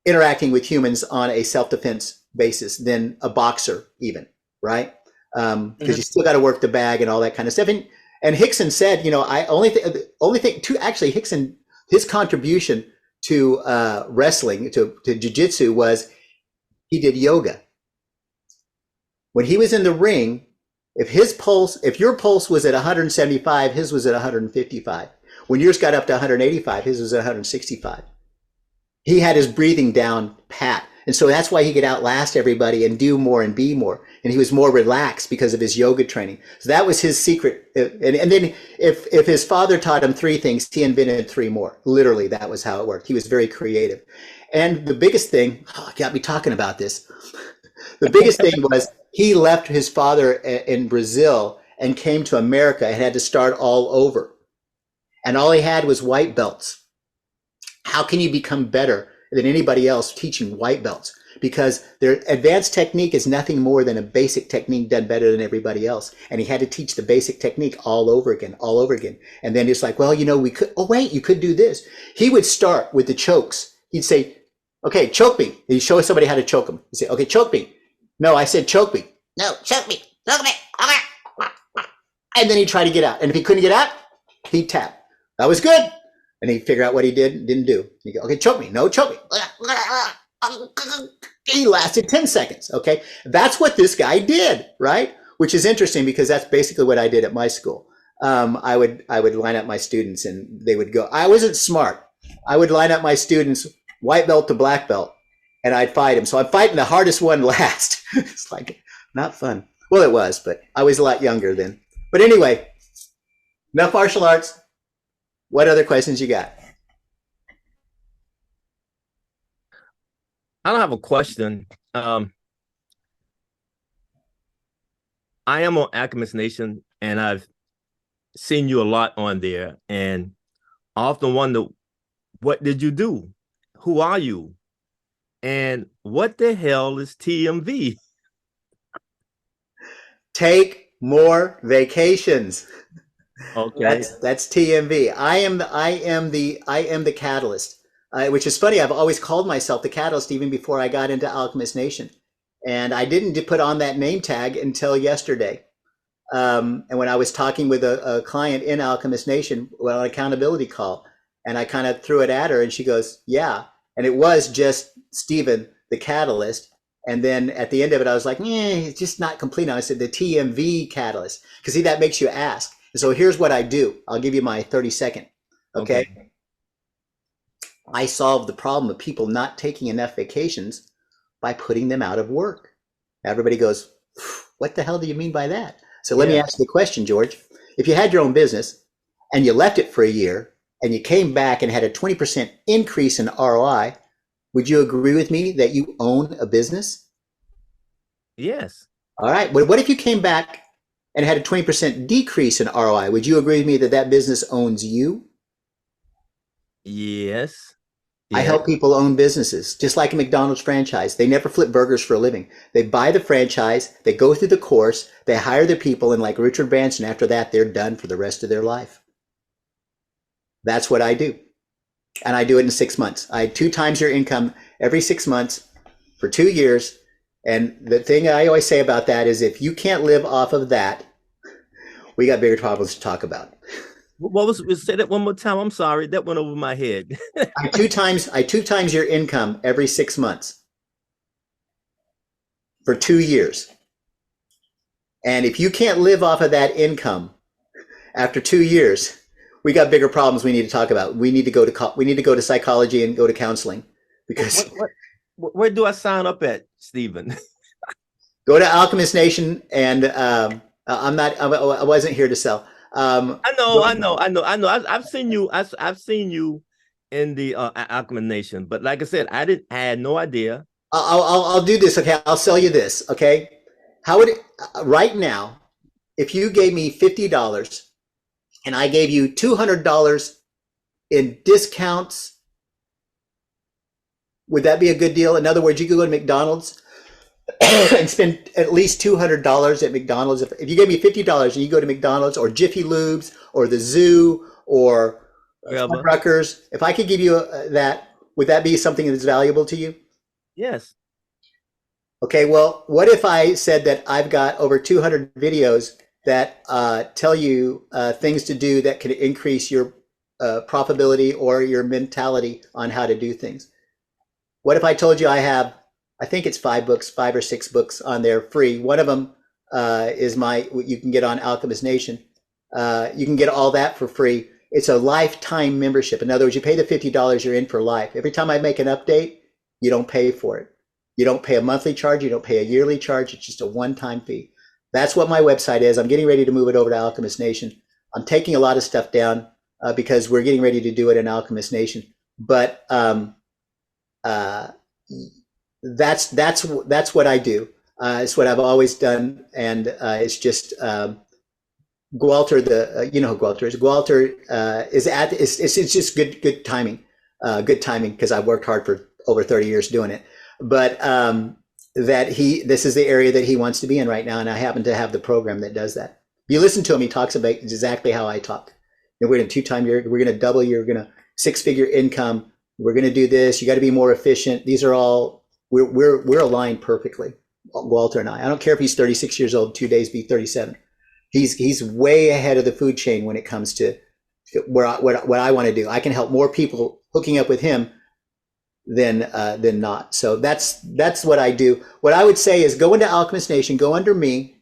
interacting with humans on a self-defense basis than a boxer even, right? Because you still got to work the bag and all that kind of stuff. And Hickson said, I only think Hickson, his contribution to wrestling, to jiu-jitsu was he did yoga. When he was in the ring, if your pulse was at 175, his was at 155. When yours got up to 185, his was at 165. He had his breathing down pat. And so that's why he could outlast everybody and do more and be more. And he was more relaxed because of his yoga training. So that was his secret. And then if his father taught him 3 things, he invented 3 more. Literally, that was how it worked. He was very creative. And the biggest thing, got me talking about this. The biggest thing was he left his father in Brazil and came to America and had to start all over. And all he had was white belts. How can you become better than anybody else teaching white belts? Because their advanced technique is nothing more than a basic technique done better than everybody else. And he had to teach the basic technique all over again. And then it's like, well, we could, you could do this. He would start with the chokes. He'd say, okay, choke me. He'd show somebody how to choke him. He'd say, okay, choke me. No, I said choke me. No, choke me. Choke me. And then he'd try to get out. And if he couldn't get out, he'd tap. That was good. And he'd figure out what he didn't do. He'd go, okay, choke me. No, choke me. He lasted 10 seconds. Okay. That's what this guy did, right? Which is interesting because that's basically what I did at my school. I would line up my students and they would go. I wasn't smart. I would line up my students white belt to black belt and I'd fight them. So I'm fighting the hardest one last. It's like not fun. Well, it was, but I was a lot younger then. But anyway, enough martial arts. What other questions you got? I don't have a question. I am on Alchemist Nation, and I've seen you a lot on there, and I often wonder, what did you do? Who are you? And what the hell is TMV? Take more vacations. Okay, that's TMV. I am the catalyst, which is funny. I've always called myself the catalyst even before I got into Alchemist Nation, and I didn't put on that name tag until yesterday. And when I was talking with a client in Alchemist Nation on an accountability call, and I kind of threw it at her, and she goes, "Yeah," and it was just Stephen, the catalyst. And then at the end of it, I was like, it's just not complete. And I said the TMV catalyst, because see, that makes you ask. So here's what I do. I'll give you my 30-second. Okay. I solve the problem of people not taking enough vacations by putting them out of work. Everybody goes, what the hell do you mean by that? So let me ask you the question, George. If you had your own business and you left it for a year and you came back and had a 20% increase in ROI, would you agree with me that you own a business? Yes. All right. But what if you came back and had a 20% decrease in ROI? Would you agree with me that that business owns you? Yes. I help people own businesses, just like a McDonald's franchise. They never flip burgers for a living. They buy the franchise, they go through the course, they hire their people, and like Richard Branson, after that, they're done for the rest of their life. That's what I do. And I do it in 6 months. I 2 times your income every 6 months for 2 years. And the thing I always say about that is if you can't live off of that, we got bigger problems to talk about. What was, say that one more time? I'm sorry, that went over my head. I 2 times your income every 6 months for 2 years. And if you can't live off of that income after 2 years, we got bigger problems we need to talk about. We need to go to psychology and go to counseling because where do I sign up at, Stephen? Go to Alchemist Nation and I'm not. I wasn't here to sell. I know, I know, I know, I know. I've seen you. I've seen you in the Alchemy Nation, but like I said, I had no idea. I'll do this. Okay, I'll sell you this. Okay, how would it, right now, if you gave me $50 and I gave you $200 in discounts, would that be a good deal? In other words, you could go to McDonald's and spend at least $200 at McDonald's. If you gave me $50 and you go to McDonald's or Jiffy Lubes or the zoo or Wherever. Rutgers, if I could give you that, would that be something that's valuable to you? Yes. Okay, well, what if I said that I've got over 200 videos that tell you things to do that can increase your profitability or your mentality on how to do things? What if I told you I think it's 5 or 6 books on there free. One of them is you can get on Alchemist Nation. You can get all that for free. It's a lifetime membership. In other words, you pay the $50, you're in for life. Every time I make an update, you don't pay for it. You don't pay a monthly charge. You don't pay a yearly charge. It's just a one-time fee. That's what my website is. I'm getting ready to move it over to Alchemist Nation. I'm taking a lot of stuff down because we're getting ready to do it in Alchemist Nation. But that's what I do. It's what I've always done, and it's just Gualter. You know who Gualter is. Gualter it's just good timing. Good timing because I've worked hard for over 30 years doing it. But this is the area that he wants to be in right now, and I happen to have the program that does that. If you listen to him, he talks about exactly how I talk. And we're going to we're going to double your, we're going to 6-figure income. We're going to do this. You got to be more efficient. These are all we're aligned perfectly, Walter and I. I don't care if he's 36 years old, 2 days be 37. He's way ahead of the food chain when it comes to what I want to do. I can help more people hooking up with him than not. So that's what I do. What I would say is go into Alchemist Nation, go under me,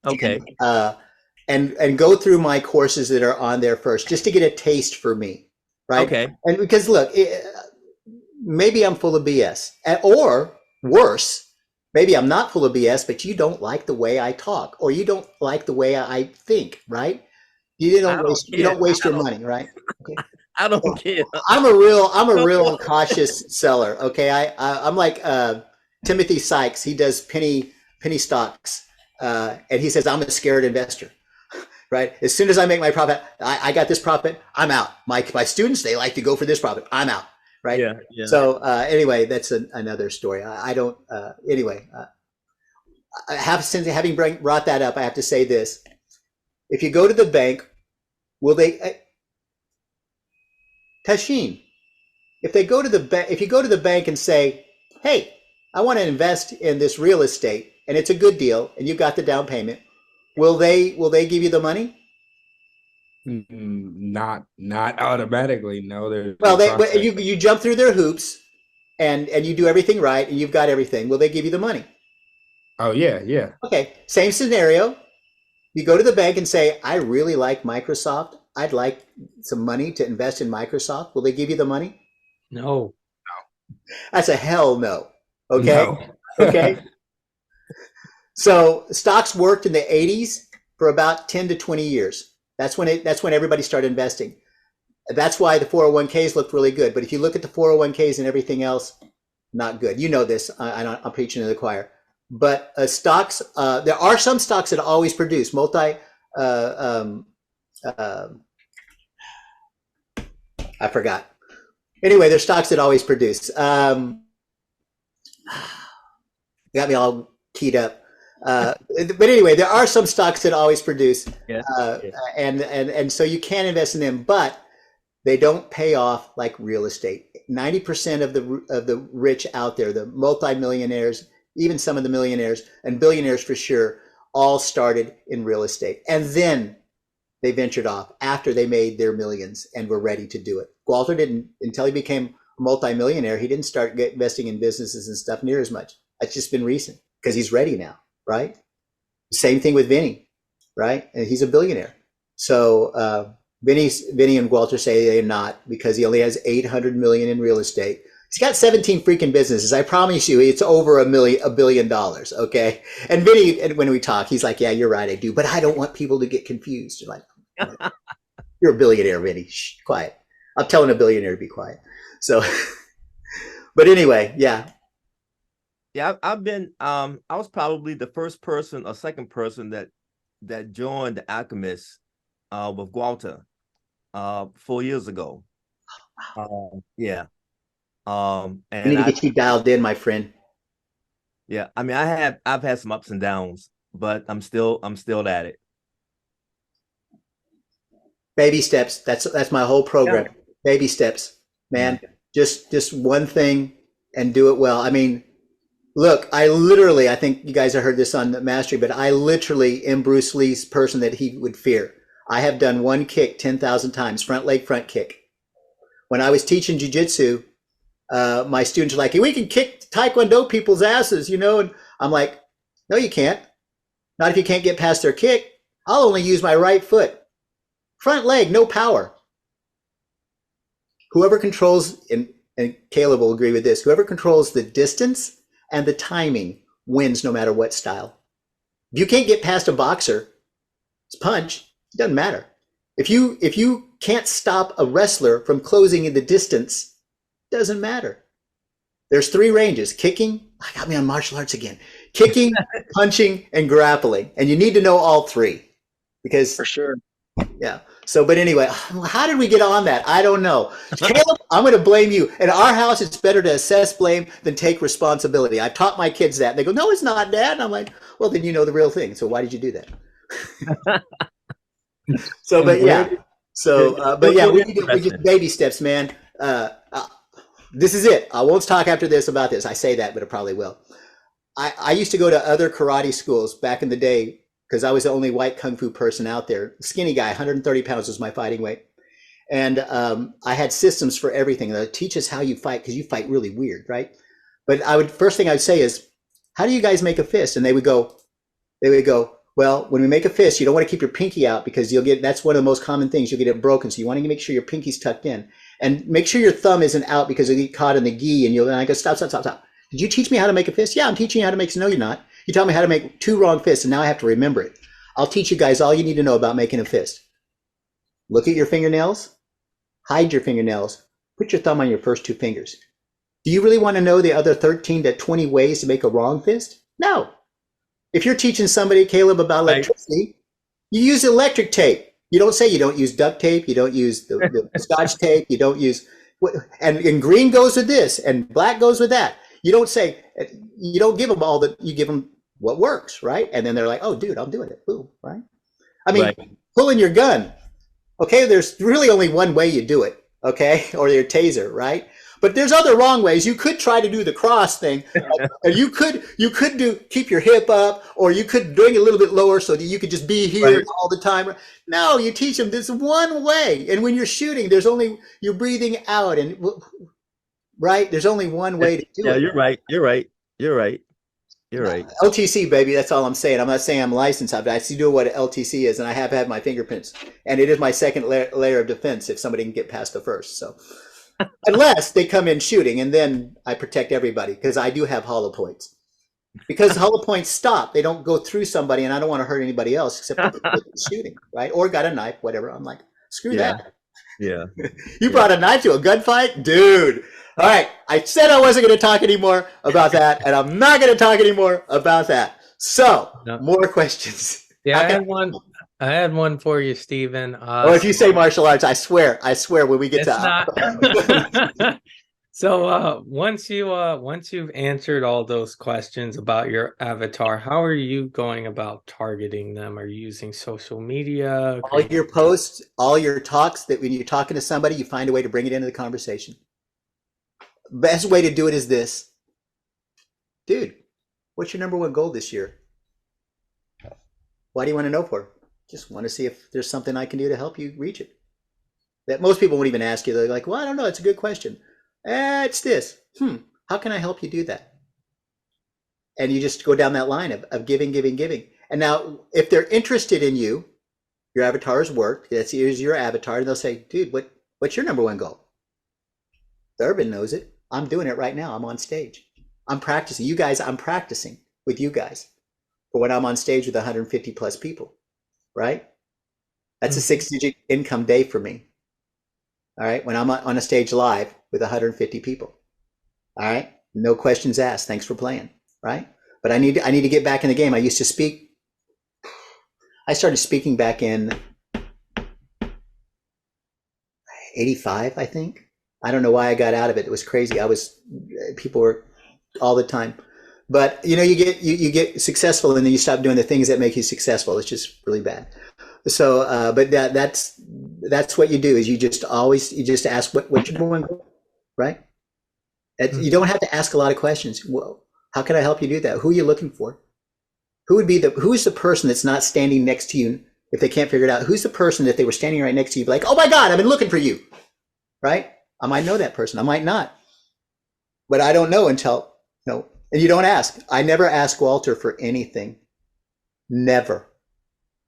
Okay. and go through my courses that are on there first, just to get a taste for me, right? Okay. And because look, maybe I'm full of BS, or worse, maybe I'm not full of BS, but you don't like the way I talk, or you don't like the way I think, right? You don't waste your money, right? Okay. I don't care. I'm a real cautious seller. Okay, I'm like Timothy Sykes. He does penny stocks, and he says I'm a scared investor. Right? As soon as I make my profit, I got this profit. I'm out. My students, they like to go for this profit. I'm out. Right? Yeah. Yeah. So anyway, that's another story. I don't. Anyway, having brought that up, I have to say this: if you go to the bank, will they? Tashin, if you go to the bank and say, "Hey, I want to invest in this real estate, and it's a good deal, and you got the down payment," will they give you the money? Not automatically. No, well, you jump through their hoops, and you do everything right, and you've got everything. Will they give you the money? Oh yeah. Okay, same scenario. You go to the bank and say, "I really like Microsoft. I'd like some money to invest in Microsoft." Will they give you the money? No. That's a hell no. Okay. No. Okay. So stocks worked in the 80s for about 10 to 20 years. That's when everybody started investing. That's why the 401ks looked really good. But if you look at the 401ks and everything else, not good. You know this. I'm preaching to the choir. But stocks, there are some stocks that always produce I forgot. Anyway, there's stocks that always produce. Got me all keyed up. But anyway, there are some stocks that always produce. Yes. And so you can invest in them, but they don't pay off like real estate. 90% of the rich out there, the multimillionaires, even some of the millionaires and billionaires for sure, all started in real estate. And then they ventured off after they made their millions and were ready to do it. Walter didn't, until he became a multimillionaire, he didn't start investing in businesses and stuff near as much. That's just been recent because he's ready now, right? Same thing with Vinny, right? And he's a billionaire. So Vinny and Walter say they're not, because he only has 800 million in real estate. He's got 17 freaking businesses. I promise you, it's over $1 billion. Okay. And Vinny, when we talk, he's like, yeah, you're right. I do. But I don't want people to get confused. You're like, you're a billionaire, Vinny. Shh, quiet. I'm telling a billionaire to be quiet. So, but anyway, yeah. Yeah, I've been I was probably the first person or second person that joined the Alchemist with Walter 4 years ago. Yeah. We And need to get you dialed in, my friend. yeah, I mean I've had some ups and downs, but I'm still at it. Baby steps. That's my whole program. Yeah. Baby steps, man. Just one thing and do it well. I mean, look, I think you guys have heard this on the Mastery, but I literally am Bruce Lee's person that he would fear. I have done one kick 10,000 times, front leg, front kick. When I was teaching jujitsu, my students are like, hey, we can kick Taekwondo people's asses, you know? And I'm like, no, you can't. Not if you can't get past their kick. I'll only use my right foot. Front leg, no power. Whoever controls, and Caleb will agree with this, whoever controls the distance and the timing wins no matter what style. If you can't get past a boxer's punch, it doesn't matter. If you can't stop a wrestler from closing in the distance, it doesn't matter. There's 3 ranges: kicking, I got me on martial arts again, kicking, punching, and grappling. And you need to know all 3 because For sure. yeah. So, but anyway, how did we get on that? I don't know. Caleb, I'm going to blame you. In our house, it's better to assess blame than take responsibility. I've taught my kids that. And they go, no, it's not, Dad. And I'm like, well, then you know the real thing. So why did you do that? So, but yeah. So, but yeah, we just baby steps, man. This is it. I won't talk after this about this. I say that, but it probably will. I used to go to other karate schools back in the day, because I was the only white kung fu person out there. Skinny guy, 130 pounds was my fighting weight. And I had systems for everything. They teach us how you fight, because you fight really weird, right? But first thing I'd say is, how do you guys make a fist? And they would go, well, when we make a fist, you don't want to keep your pinky out, because that's one of the most common things. You'll get it broken. So you want to make sure your pinky's tucked in. And make sure your thumb isn't out, because you'll get caught in the gi. And I go, stop. Did you teach me how to make a fist? Yeah, I'm teaching you how to make. No, you're not. You taught me how to make 2 wrong fists, and now I have to remember it. I'll teach you guys all you need to know about making a fist. Look at your fingernails, hide your fingernails, put your thumb on your first 2 fingers. Do you really want to know the other 13 to 20 ways to make a wrong fist? No. If you're teaching somebody, Caleb, about electricity, you use electric tape. You don't say you don't use duct tape, you don't use the Scotch tape, you don't use, and green goes with this, and black goes with that. You don't say, you don't give them you give them what works, right? And then they're like, oh, dude, I'm doing it. Boom, right? I mean, pulling your gun. Okay, there's really only one way you do it, okay? Or your taser, right? But there's other wrong ways. You could try to do the cross thing. You could keep your hip up, or you could bring it a little bit lower so that you could just be here all the time. No, you teach them this one way. And when you're shooting, you're breathing out, and right? There's only one way to do it. Yeah, you're right. LTC, baby. That's all I'm saying. I'm not saying I'm licensed, but I see do what LTC is, and I have had my fingerprints, and it is my second layer of defense if somebody can get past the first. So, unless they come in shooting, and then I protect everybody, because I do have hollow points. Because hollow points stop, they don't go through somebody, and I don't want to hurt anybody else except shooting, right? Or got a knife, whatever. I'm like, screw that. Yeah. You brought a knife to a gunfight, dude. All right, I said I wasn't going to talk anymore about that, and I'm not going to talk anymore about that. So, more questions. Yeah, I had one for you, Stephen. Or if you say martial arts, I swear, when we get to. So once you've answered all those questions about your avatar, how are you going about targeting them? Are you using social media? All your posts, all your talks, that when you're talking to somebody, you find a way to bring it into the conversation. Best way to do it is this. Dude, what's your number 1 goal this year? Why do you want to know for? Just want to see if there's something I can do to help you reach it. That most people won't even ask you. They're like, well, I don't know. It's a good question. It's this. How can I help you do that? And you just go down that line of giving. And now, if they're interested in you, your avatar's worked. Here's your avatar. And they'll say, dude, what's your number 1 goal? Urban knows it. I'm doing it right now. I'm on stage. I'm practicing. You guys, I'm practicing with you guys for when I'm on stage with 150 plus people, right? That's a 6-digit income day for me. All right. When I'm on a stage live with 150 people. All right. No questions asked. Thanks for playing. Right. But I need to get back in the game. I used to speak. I started speaking back in 85, I think. I don't know why I got out of it. It was crazy. People were all the time. But you get successful and then you stop doing the things that make you successful. It's just really bad. So, but that's what you do is you just ask what you're doing, right? You don't have to ask a lot of questions. Well, how can I help you do that? Who are you looking for? Who's the person that's not standing next to you if they can't figure it out? Who's the person that they were standing right next to you, like, oh my God, I've been looking for you, right? I might know that person. I might not, but I don't know until no. And you don't ask. I never ask Walter for anything. Never.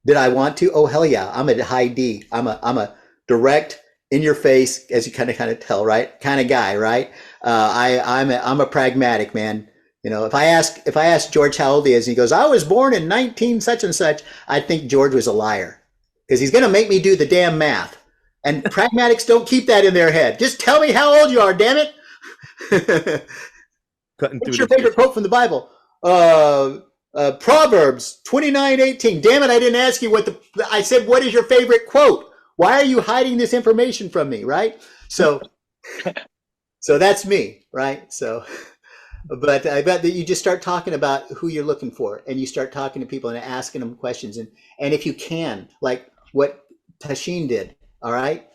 Did I want to? Oh hell yeah! I'm a high D. I'm a direct, in your face, as you kind of tell, right? Kind of guy, right? I'm a pragmatic man. You know, if I ask George how old he is, and he goes, I was born in 19 such and such, I think George was a liar because he's going to make me do the damn math. And pragmatics don't keep that in their head. Just tell me how old you are, damn it. What's your favorite quote from the Bible? Proverbs 29:18. Damn it, I didn't ask you I said, what is your favorite quote? Why are you hiding this information from me, right? So that's me, right? So, but I bet that you just start talking about who you're looking for and you start talking to people and asking them questions. And if you can, like what Tashin did, all right?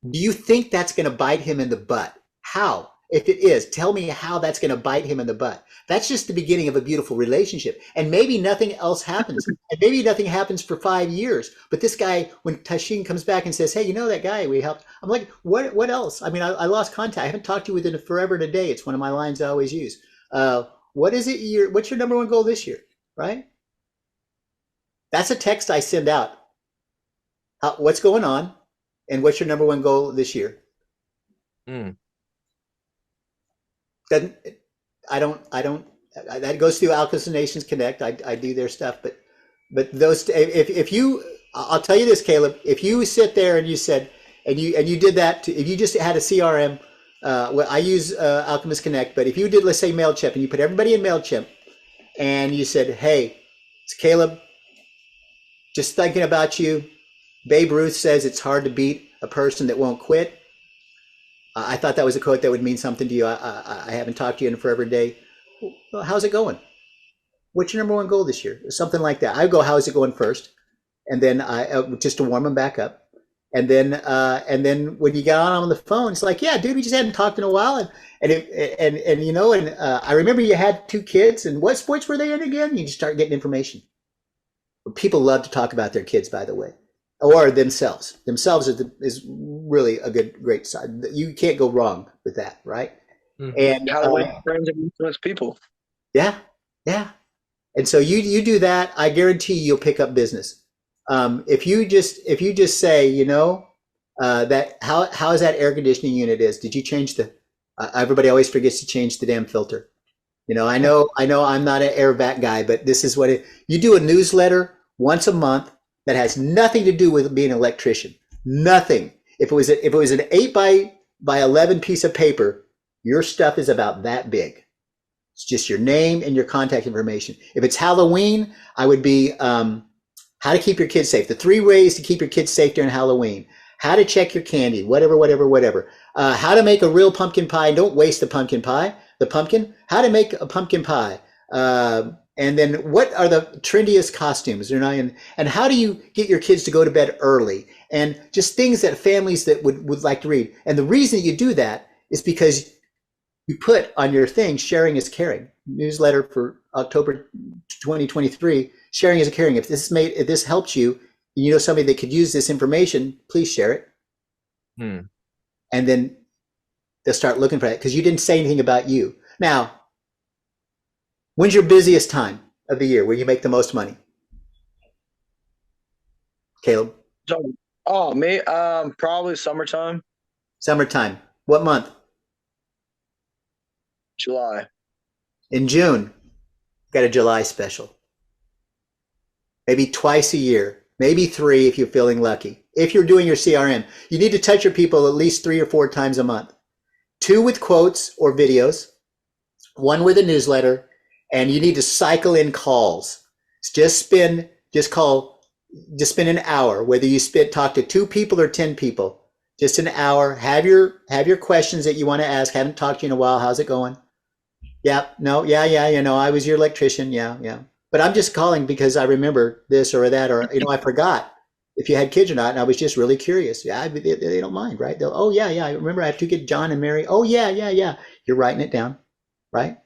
Do you think that's going to bite him in the butt? How? If it is, tell me how that's going to bite him in the butt. That's just the beginning of a beautiful relationship. And maybe nothing else happens. And maybe nothing happens for 5 years. But this guy, when Tashin comes back and says, hey, you know that guy we helped? I'm like, what else? I mean, I lost contact. I haven't talked to you within forever and a day. It's one of my lines I always use. What's your number one goal this year? Right? That's a text I send out. What's going on? And what's your number one goal this year? That goes through Alchemist Nations Connect. I do their stuff, but those, if you, I'll tell you this, Caleb, if you sit there and you said, and you did that, if you just had a CRM, well, I use Alchemist Connect, but if you did, let's say MailChimp, and you put everybody in MailChimp, and you said, hey, it's Caleb, just thinking about you. Babe Ruth says it's hard to beat a person that won't quit. I thought that was a quote that would mean something to you. I haven't talked to you in forever a day. Well, how's it going? What's your number one goal this year? Something like that. I go, how's it going first? And then just to warm them back up. And then when you get on the phone, it's like, yeah, dude, we just hadn't talked in a while. And you know, I remember you had 2 kids, and what sports were they in again? You just start getting information. People love to talk about their kids, by the way, or themselves. Themselves is really a great side. You can't go wrong with that, right? Mm-hmm. And how to make friends and influence people. Yeah. And so you do that, I guarantee you'll pick up business. If you just say, you know, that how is that air conditioning unit is? Did you change everybody always forgets to change the damn filter. You know, I know I'm not an air vac guy, but this is what you do a newsletter once a month that has nothing to do with being an electrician. Nothing. If it was an 8 by 11 piece of paper, your stuff is about that big. It's just your name and your contact information. If it's Halloween, I would be how to keep your kids safe. The 3 ways to keep your kids safe during Halloween. How to check your candy, whatever. How to make a real pumpkin pie. Don't waste the pumpkin pie. The pumpkin. How to make a pumpkin pie. And then what are the trendiest costumes? And how do you get your kids to go to bed early? And just things that families that would like to read. And the reason you do that is because you put on your thing, sharing is caring. Newsletter for October 2023, sharing is caring. If this helps you, you know somebody that could use this information, please share it. And then they'll start looking for it because you didn't say anything about you. Now, when's your busiest time of the year where you make the most money? Caleb? Oh, me? Probably summertime. Summertime. What month? July. In June, got a July special. Maybe twice a year, maybe 3 if you're feeling lucky. If you're doing your CRM, you need to touch your people at least 3 or 4 times a month. 2 with quotes or videos, 1 with a newsletter, and you need to cycle in calls. Just spend an hour, whether you talk to 2 people or 10 people, just an hour. Have your questions that you want to ask. Haven't talked to you in a while. How's it going? Yeah, no, yeah, I was your electrician. Yeah. But I'm just calling because I remember this or that, or, I forgot if you had kids or not. And I was just really curious. Yeah, they don't mind, right? They'll, oh yeah. I remember I have to get John and Mary. Oh yeah. You're writing it down, right?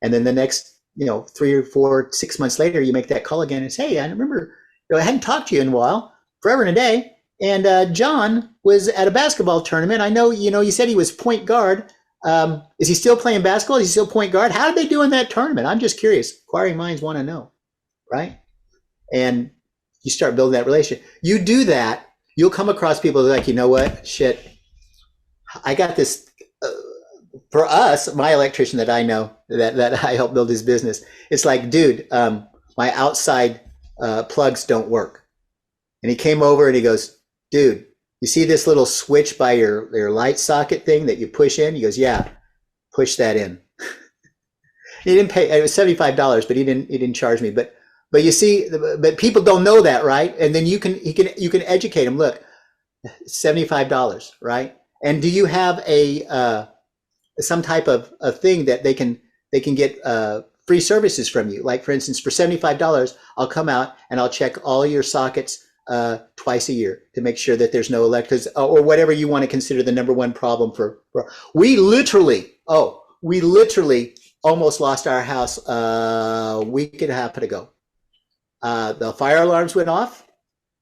And then the next, 3 or 4, 6 months later, you make that call again and say, hey, I remember, I hadn't talked to you in a while, forever and a day. And John was at a basketball tournament. I know, you said he was point guard. Is he still playing basketball? Is he still point guard? How did they do in that tournament? I'm just curious. Inquiring minds want to know, right? And you start building that relationship. You do that, you'll come across people like, you know what? Shit, I got this. For us, my electrician that I know that I helped build his business, it's like, dude, my outside plugs don't work. And he came over and he goes, dude, you see this little switch by your light socket thing that you push in? He goes, yeah, push that in. He didn't pay. It was $75, but he didn't charge me. But you see, but people don't know that, right? And then you can educate them. Look, $75, right? And do you have some type of a thing that they can get free services from you? Like, for instance, for $75, I'll come out and I'll check all your sockets twice a year to make sure that there's no electric or whatever you want to consider the number one problem for. We literally almost lost our house a week and a half ago. The fire alarms went off.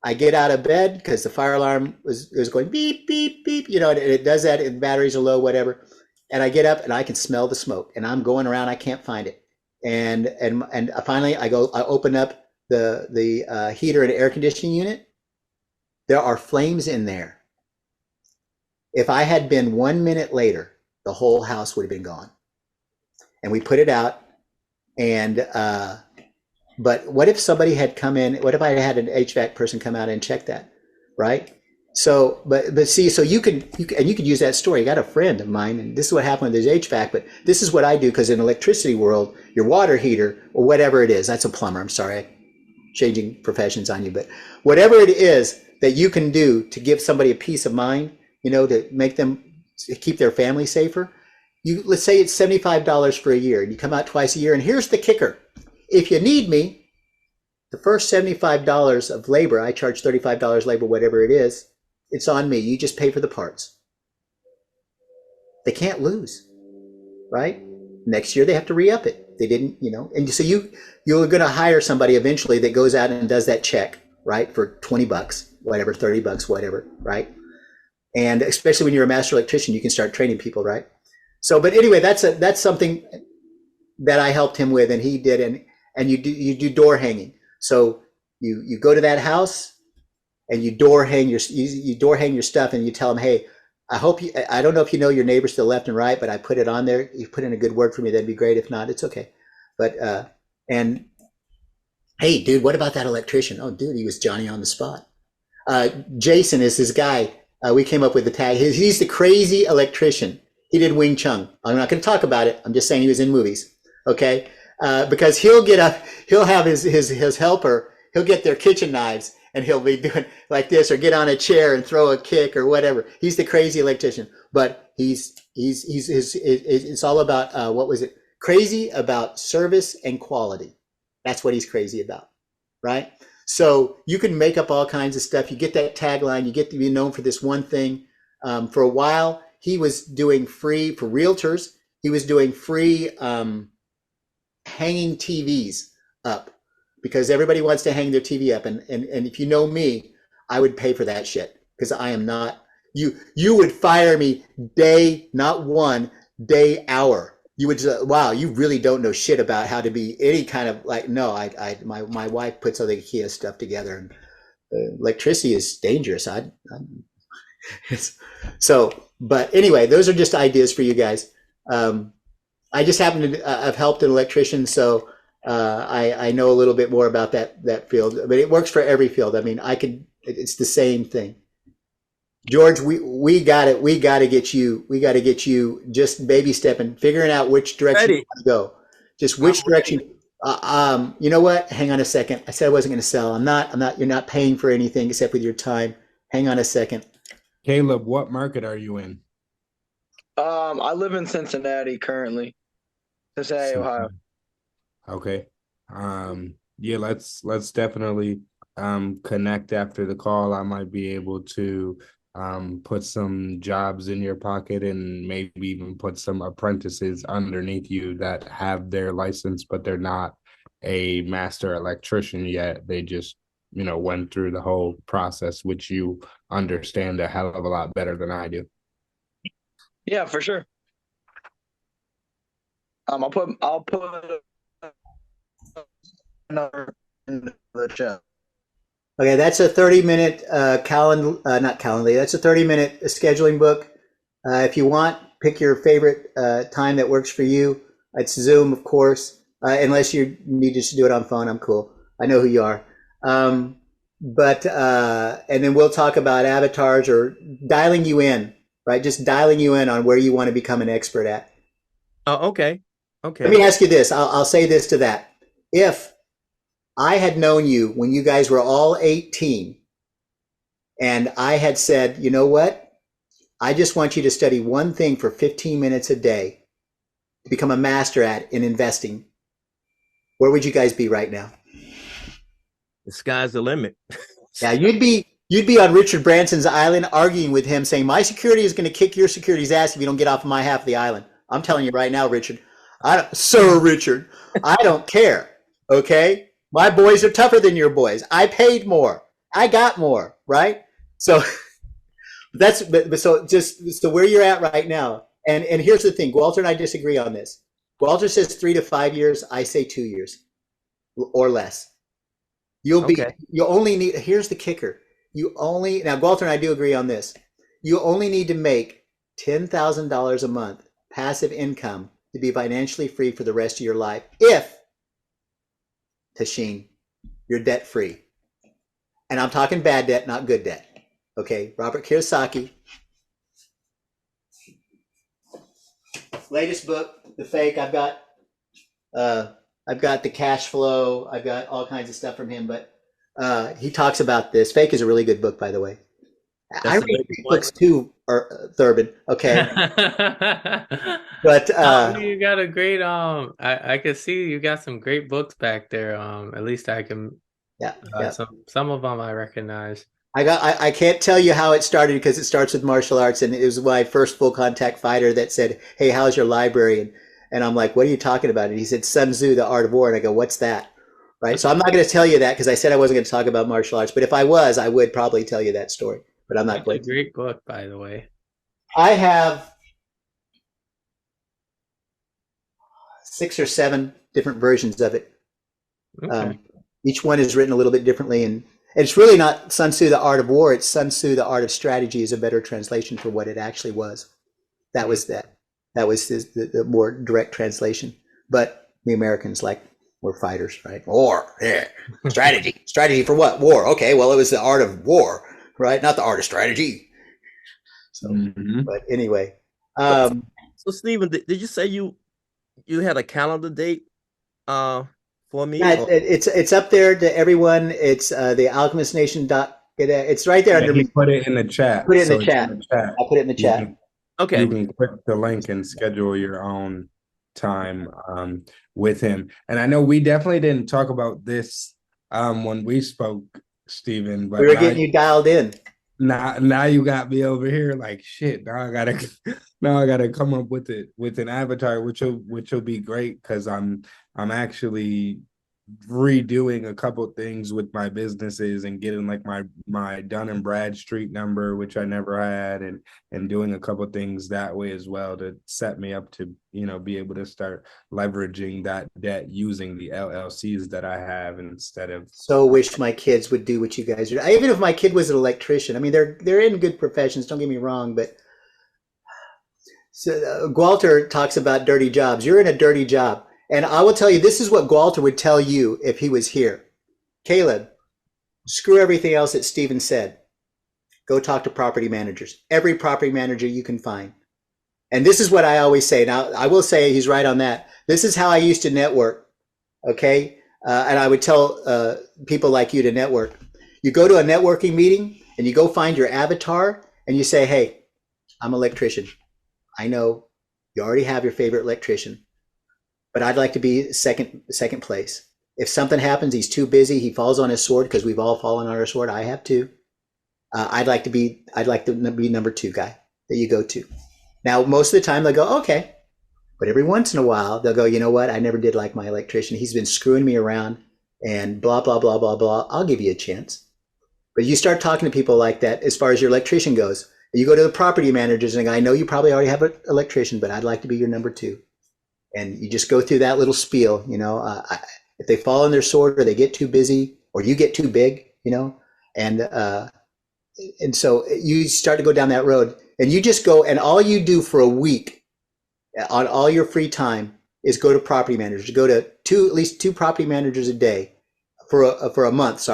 I get out of bed because the fire alarm was going beep, beep, beep, and it does that if batteries are low, whatever. And I get up and I can smell the smoke and I'm going around, I can't find it. And finally I open up the heater and air conditioning unit. There are flames in there. If I had been 1 minute later, the whole house would have been gone. And we put it out. And but what if somebody had come in? What if I had an HVAC person come out and check that, right? So, but see, so you could use that story. I got a friend of mine, and this is what happened with his HVAC. But this is what I do, because in electricity world, your water heater or whatever it is, that's a plumber. I'm sorry, changing professions on you, but whatever it is that you can do to give somebody a peace of mind, to make them keep their family safer. Let's say it's $75 for a year, and you come out twice a year. And here's the kicker: if you need me, the first $75 of labor, I charge $35 labor, whatever it is. It's on me. You just pay for the parts. They can't lose, right? Next year they have to re-up it. They didn't, and so you're going to hire somebody eventually that goes out and does that check, right? For $20, whatever, $30, whatever, right? And especially when you're a master electrician, you can start training people, right? So, but anyway, that's something that I helped him with, and he did, and you do door hanging. So you go to that house and you door hang your stuff, and you tell them, hey, I don't know if you know your neighbors to the left and right, but I put it on there. You put in a good word for me, that'd be great. If not, it's okay. But and hey, dude, what about that electrician? Oh, dude, he was Johnny on the spot. Jason is his guy. We came up with the tag. He's the crazy electrician. He did Wing Chun. I'm not going to talk about it. I'm just saying he was in movies. Okay, because he'll have his helper. He'll get their kitchen knives, and he'll be doing like this, or get on a chair and throw a kick or whatever. He's the crazy electrician, but it's all about what was it? Crazy about service and quality. That's what he's crazy about, right? So you can make up all kinds of stuff. You get that tagline. You get to be known for this one thing. For a while, he was doing free for realtors. He was doing free hanging TVs up, because everybody wants to hang their TV up. And if you know me, I would pay for that shit, because I am not, you would fire me not one day, hour. You would just, wow, you really don't know shit about how to be any kind of like, no, my wife puts all the IKEA stuff together, and electricity is dangerous. So, but anyway, those are just ideas for you guys. I just happen to I've helped an electrician, so I know a little bit more about that field. But it works for every field. I mean, it's the same thing. George, we got it. We got to get you. We got to get you just baby stepping, figuring out which direction you Ready. want to go. Just I'm which ready. direction. You know what? Hang on a second. I said I wasn't going to sell. I'm not. I'm not. You're not paying for anything except with your time. Hang on a second. Caleb, what market are you in? I live in Cincinnati currently. Cincinnati, Ohio. Okay. Yeah, let's definitely connect after the call. I might be able to put some jobs in your pocket and maybe even put some apprentices underneath you that have their license, but they're not a master electrician yet. They just, went through the whole process, which you understand a hell of a lot better than I do. Yeah, for sure. I'll put another in the chat. Okay, that's a 30-minute not Calendly. That's a 30-minute scheduling book. If you want, pick your favorite time that works for you. It's Zoom, of course. Unless you need just to do it on phone, I'm cool. I know who you are. And then we'll talk about avatars or dialing you in, right? Just dialing you in on where you want to become an expert at. Oh, okay. Let me ask you this. I'll say this to that. If I had known you when you guys were all 18 and I had said, you know what? I just want you to study one thing for 15 minutes a day to become a master at in investing. Where would you guys be right now? The sky's the limit. Yeah, you'd be on Richard Branson's island arguing with him saying, my security is going to kick your security's ass if you don't get off of my half of the island. I'm telling you right now, Richard. Sir Richard, I don't care. Okay? My boys are tougher than your boys. I paid more. I got more, right? So so where you're at right now. And here's the thing, Walter and I disagree on this. Walter says 3 to 5 years. I say 2 years or less. You only need, here's the kicker. Now Walter and I do agree on this. You only need to make $10,000 a month passive income to be financially free for the rest of your life. If, Tashin, you're debt free. And I'm talking bad debt, not good debt. Okay, Robert Kiyosaki. Latest book, The Fake. I've got the cash flow. I've got all kinds of stuff from him, but he talks about this. Fake is a really good book, by the way. I read books too, Thurbin. Okay, but you got a great I can see you got some great books back there. At least I can. Yeah. Some of them I recognize. I can't tell you how it started because it starts with martial arts, and it was my first full contact fighter that said, "Hey, how's your library?" And I'm like, "What are you talking about?" And he said, "Sun Tzu, The Art of War." And I go, "What's that?" Right. So I'm not going to tell you that because I said I wasn't going to talk about martial arts. But if I was, I would probably tell you that story. But I'm not going to. It's a great book, by the way. I have 6 or 7 different versions of it. Okay. Each one is written a little bit differently, and it's really not Sun Tzu, The Art of War. It's Sun Tzu, The Art of Strategy is a better translation for what it actually was. That was the more direct translation. But the Americans, like, we're fighters, right? War, yeah. Strategy. Strategy for what? War. Okay, well, it was the art of war, right? Not the art of strategy. So, But anyway. So Stephen, did you say you had a calendar date for me? Yeah, it's up there to everyone. It's the Alchemist Nation it's right there under me. Put it in the chat. Put it in the chat. I'll put it in the chat. Okay. You can click the link and schedule your own time with him. And I know we definitely didn't talk about this when we spoke, Stephen, but we were getting you dialed in. Now you got me over here like shit. Now I gotta come up with an avatar, which will be great because I'm actually redoing a couple things with my businesses and getting like my Dun and Bradstreet number, which I never had, and doing a couple things that way as well to set me up to be able to start leveraging that debt using the LLCs that I have instead of. So wish my kids would do what you guys are. Even if my kid was an electrician, I mean they're in good professions. Don't get me wrong, but Gualter talks about dirty jobs. You're in a dirty job. And I will tell you, this is what Gualter would tell you if he was here. Caleb, screw everything else that Steven said. Go talk to property managers. Every property manager you can find. And this is what I always say. Now, I will say he's right on that. This is how I used to network. Okay. And I would tell people like you to network. You go to a networking meeting and you go find your avatar and you say, hey, I'm an electrician. I know you already have your favorite electrician, but I'd like to be second place. If something happens, he's too busy, he falls on his sword, because we've all fallen on our sword. I have too. I'd like to be number 2 guy that you go to. Now, most of the time they'll go, okay. But every once in a while they'll go, you know what? I never did like my electrician. He's been screwing me around and blah, blah, blah, blah, blah. I'll give you a chance. But you start talking to people like that as far as your electrician goes. You go to the property managers and go, I know you probably already have an electrician, but I'd like to be your number 2. And you just go through that little spiel, you know, if they fall on their sword or they get too busy or you get too big, you know, and so you start to go down that road and you just go, and all you do for a week on all your free time is go to property managers, go to at least two property managers a day for a month.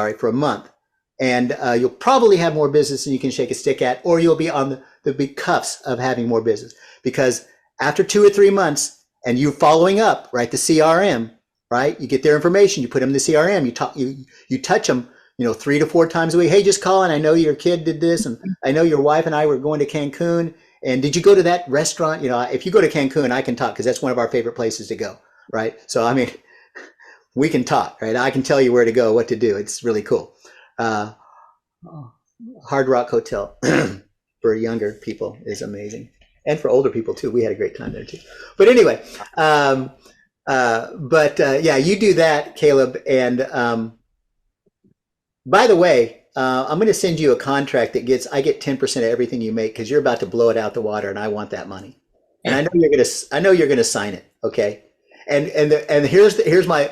And you'll probably have more business than you can shake a stick at, or you'll be on the big cuffs of having more business. Because after 2 or 3 months, and you following up, right, the CRM, right, you get their information, you put them in the CRM, you touch them, you know, 3 to 4 times a week. Hey, just calling. I know your kid did this, and I know your wife and I were going to Cancun. And did you go to that restaurant? You know, if you go to Cancun, I can talk because that's one of our favorite places to go, right? So I mean, we can talk, right? I can tell you where to go, what to do. It's really cool. Hard Rock Hotel for younger people is amazing, and for older people too. We had a great time there too. But anyway, yeah, you do that, Caleb. And by the way, I'm going to send you a contract that I get 10% of everything you make because you're about to blow it out the water, and I want that money. And I know you're gonna sign it, okay? And here's my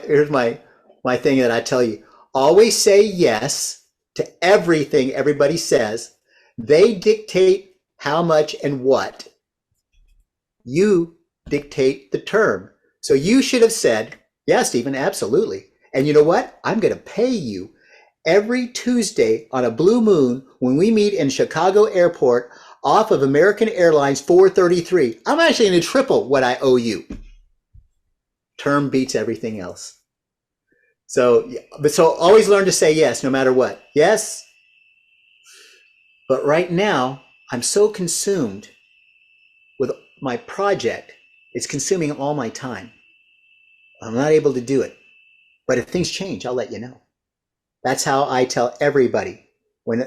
thing that I tell you. Always say yes to everything everybody says. They dictate how much and what. You dictate the term. So you should have said, yeah, Stephen, absolutely. And you know what? I'm going to pay you every Tuesday on a blue moon when we meet in Chicago Airport off of American Airlines 433. I'm actually going to triple what I owe you. Term beats everything else. So always learn to say yes, no matter what. Yes. But right now, I'm so consumed with my project. It's consuming all my time. I'm not able to do it. But if things change, I'll let you know. That's how I tell everybody when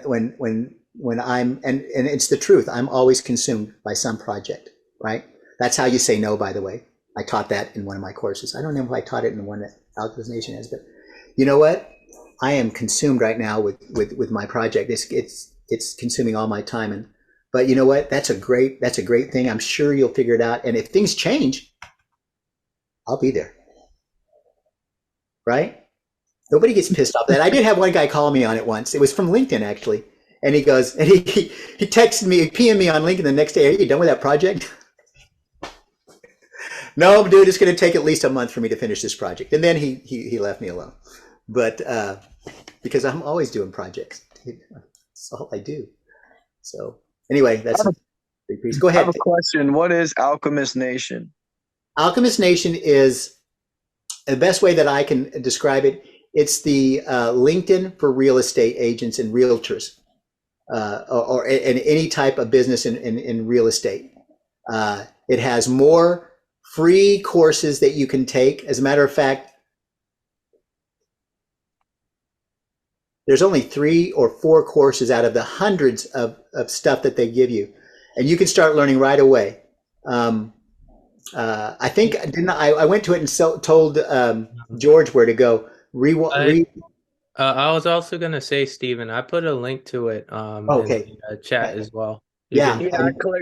I'm, and it's the truth. I'm always consumed by some project, right? That's how you say no, by the way. I taught that in one of my courses. I don't know if I taught it in the one that Alchemist Nation has, but you know what? I am consumed right now with my project. It's consuming all my time. But you know what? That's a great thing. I'm sure you'll figure it out. And if things change, I'll be there. Right? Nobody gets pissed off that. I did have one guy call me on it once. It was from LinkedIn, actually. And he goes, and he texted me, he PM'd me on LinkedIn the next day. Are you done with that project? No, dude, it's going to take at least a month for me to finish this project. And then he left me alone. But because I'm always doing projects. That's all I do. So anyway, that's a big piece. Go ahead. I have a question. What is Alchemist Nation? Alchemist Nation is the best way that I can describe it. It's the LinkedIn for real estate agents and realtors, or in any type of business in real estate. It has more free courses that you can take. As a matter of fact, there's only 3 or 4 courses out of the hundreds of stuff that they give you, and you can start learning right away. I think I went to it and told George where to go. I was also gonna say, Stephen, I put a link to it okay. in the chat as well. Yeah,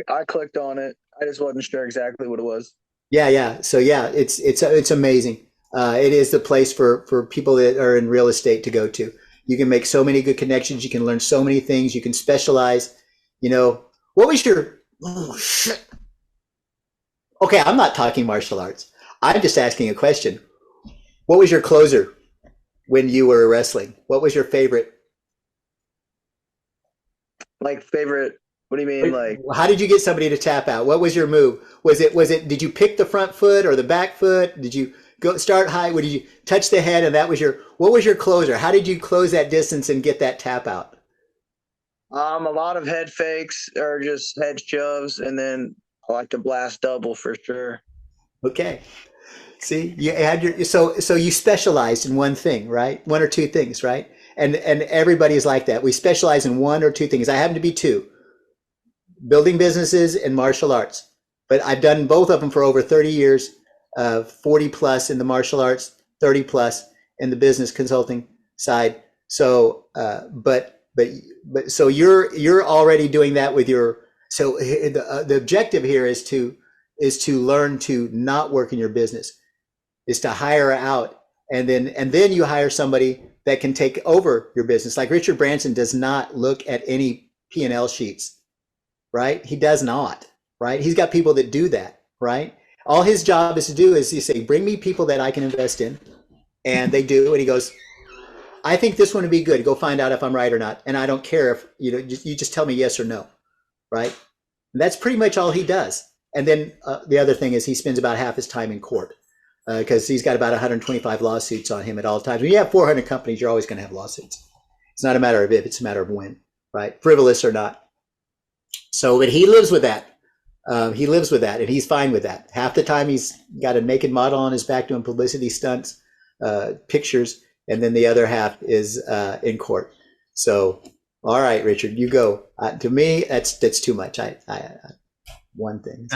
I clicked on it. I just wasn't sure exactly what it was. Yeah. So yeah, it's amazing. It is the place for people that are in real estate to go to. You can make so many good connections. You can learn so many things. You can specialize. You know, what was your Okay, I'm not talking martial arts. I'm just asking a question. What was your closer when you were wrestling? What was your favorite? Like favorite? What do you mean? Like, How did you get somebody to tap out? What was your move? Was it did you pick the front foot or the back foot? Did you go start high? Did you touch the head and that was your what was your closer? How did you close that distance and get that tap out? a lot of head fakes or just head shoves, and then I like to blast double for sure. Okay. See, you had your so you specialized in one thing, right? One or two things, right? And everybody's like that. We specialize in one or two things. I happen to be two, building businesses and martial arts. But I've done both of them for over 30 years, 40 plus in the martial arts, 30 plus in the business consulting side. So, so you're already doing that with your. So the objective here is to learn to not work in your business, is to hire out, and then you hire somebody that can take over your business. Like Richard Branson does not look at any P&L sheets, right? He does not, right? He's got people that do that, right? All his job is to do is he say, bring me people that I can invest in, and they do, and he goes, I think this one would be good. Go find out if I'm right or not, and I don't care if you just tell me yes or no, right? And that's pretty much all he does. And then the other thing is he spends about half his time in court because he's got about 125 lawsuits on him at all times. When you have 400 companies, you're always going to have lawsuits. It's not a matter of if, it's a matter of when, right? Frivolous or not. So, but he lives with that. He lives with that, and he's fine with that. Half the time, he's got a naked model on his back doing publicity stunts, pictures, and then the other half is in court. So, all right, Richard, you go. To me, that's too much. I one thing.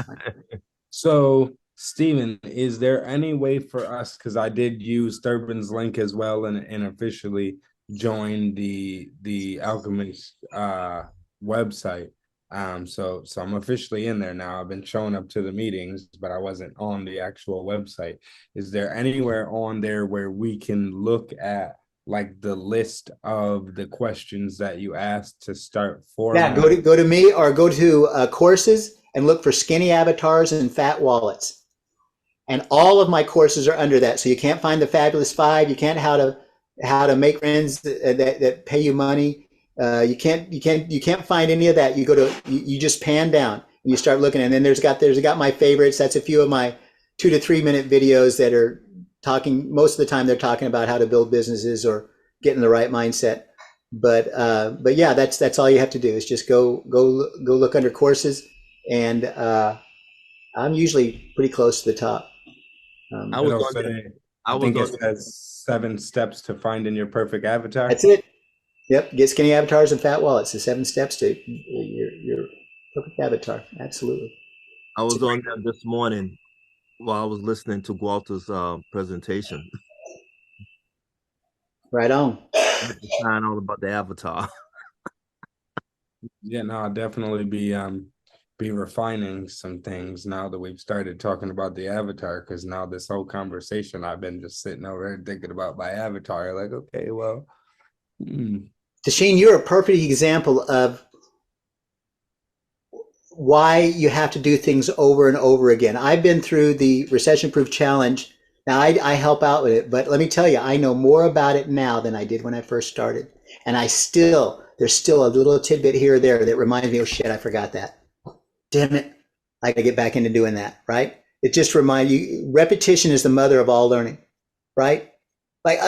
So, Stephen, is there any way for us, because I did use Thurbin's link as well and officially joined the Alchemist website. So I'm officially in there now. I've been showing up to the meetings, but I wasn't on the actual website. Is there anywhere on there where we can look at like the list of the questions that you asked to start Yeah, formatting? go to me or go to courses and look for skinny avatars and fat wallets. And all of my courses are under that. So you can't find the Fabulous Five. You can't how to make friends that pay you money. You can't find any of that. You go to you just pan down and you start looking, and then there's got my favorites. That's a few of my 2 to 3 minute videos that are talking. Most of the time, they're talking about how to build businesses or get in the right mindset. But yeah, that's all you have to do is just go look under courses, and I'm usually pretty close to the top. I was It'll on there. say, I I was think it on there. says 7 steps to finding your perfect avatar. That's it. Yep, get skinny avatars and fat wallets. The 7 steps to your perfect avatar. Absolutely. I was on there this morning while I was listening to Walter's presentation. Right on. Find all about the avatar. Yeah, no, I'll definitely be refining some things now that we've started talking about the avatar, because now this whole conversation I've been just sitting over here thinking about my avatar. Like, okay, well, Tasheen, you're a perfect example of why you have to do things over and over again. I've been through the recession proof challenge. Now I help out with it, but let me tell you, I know more about it now than I did when I first started. And there's still a little tidbit here or there that reminds me, oh shit, I forgot that. Damn it. I gotta get back into doing that, right? It just reminds you, repetition is the mother of all learning, right? Like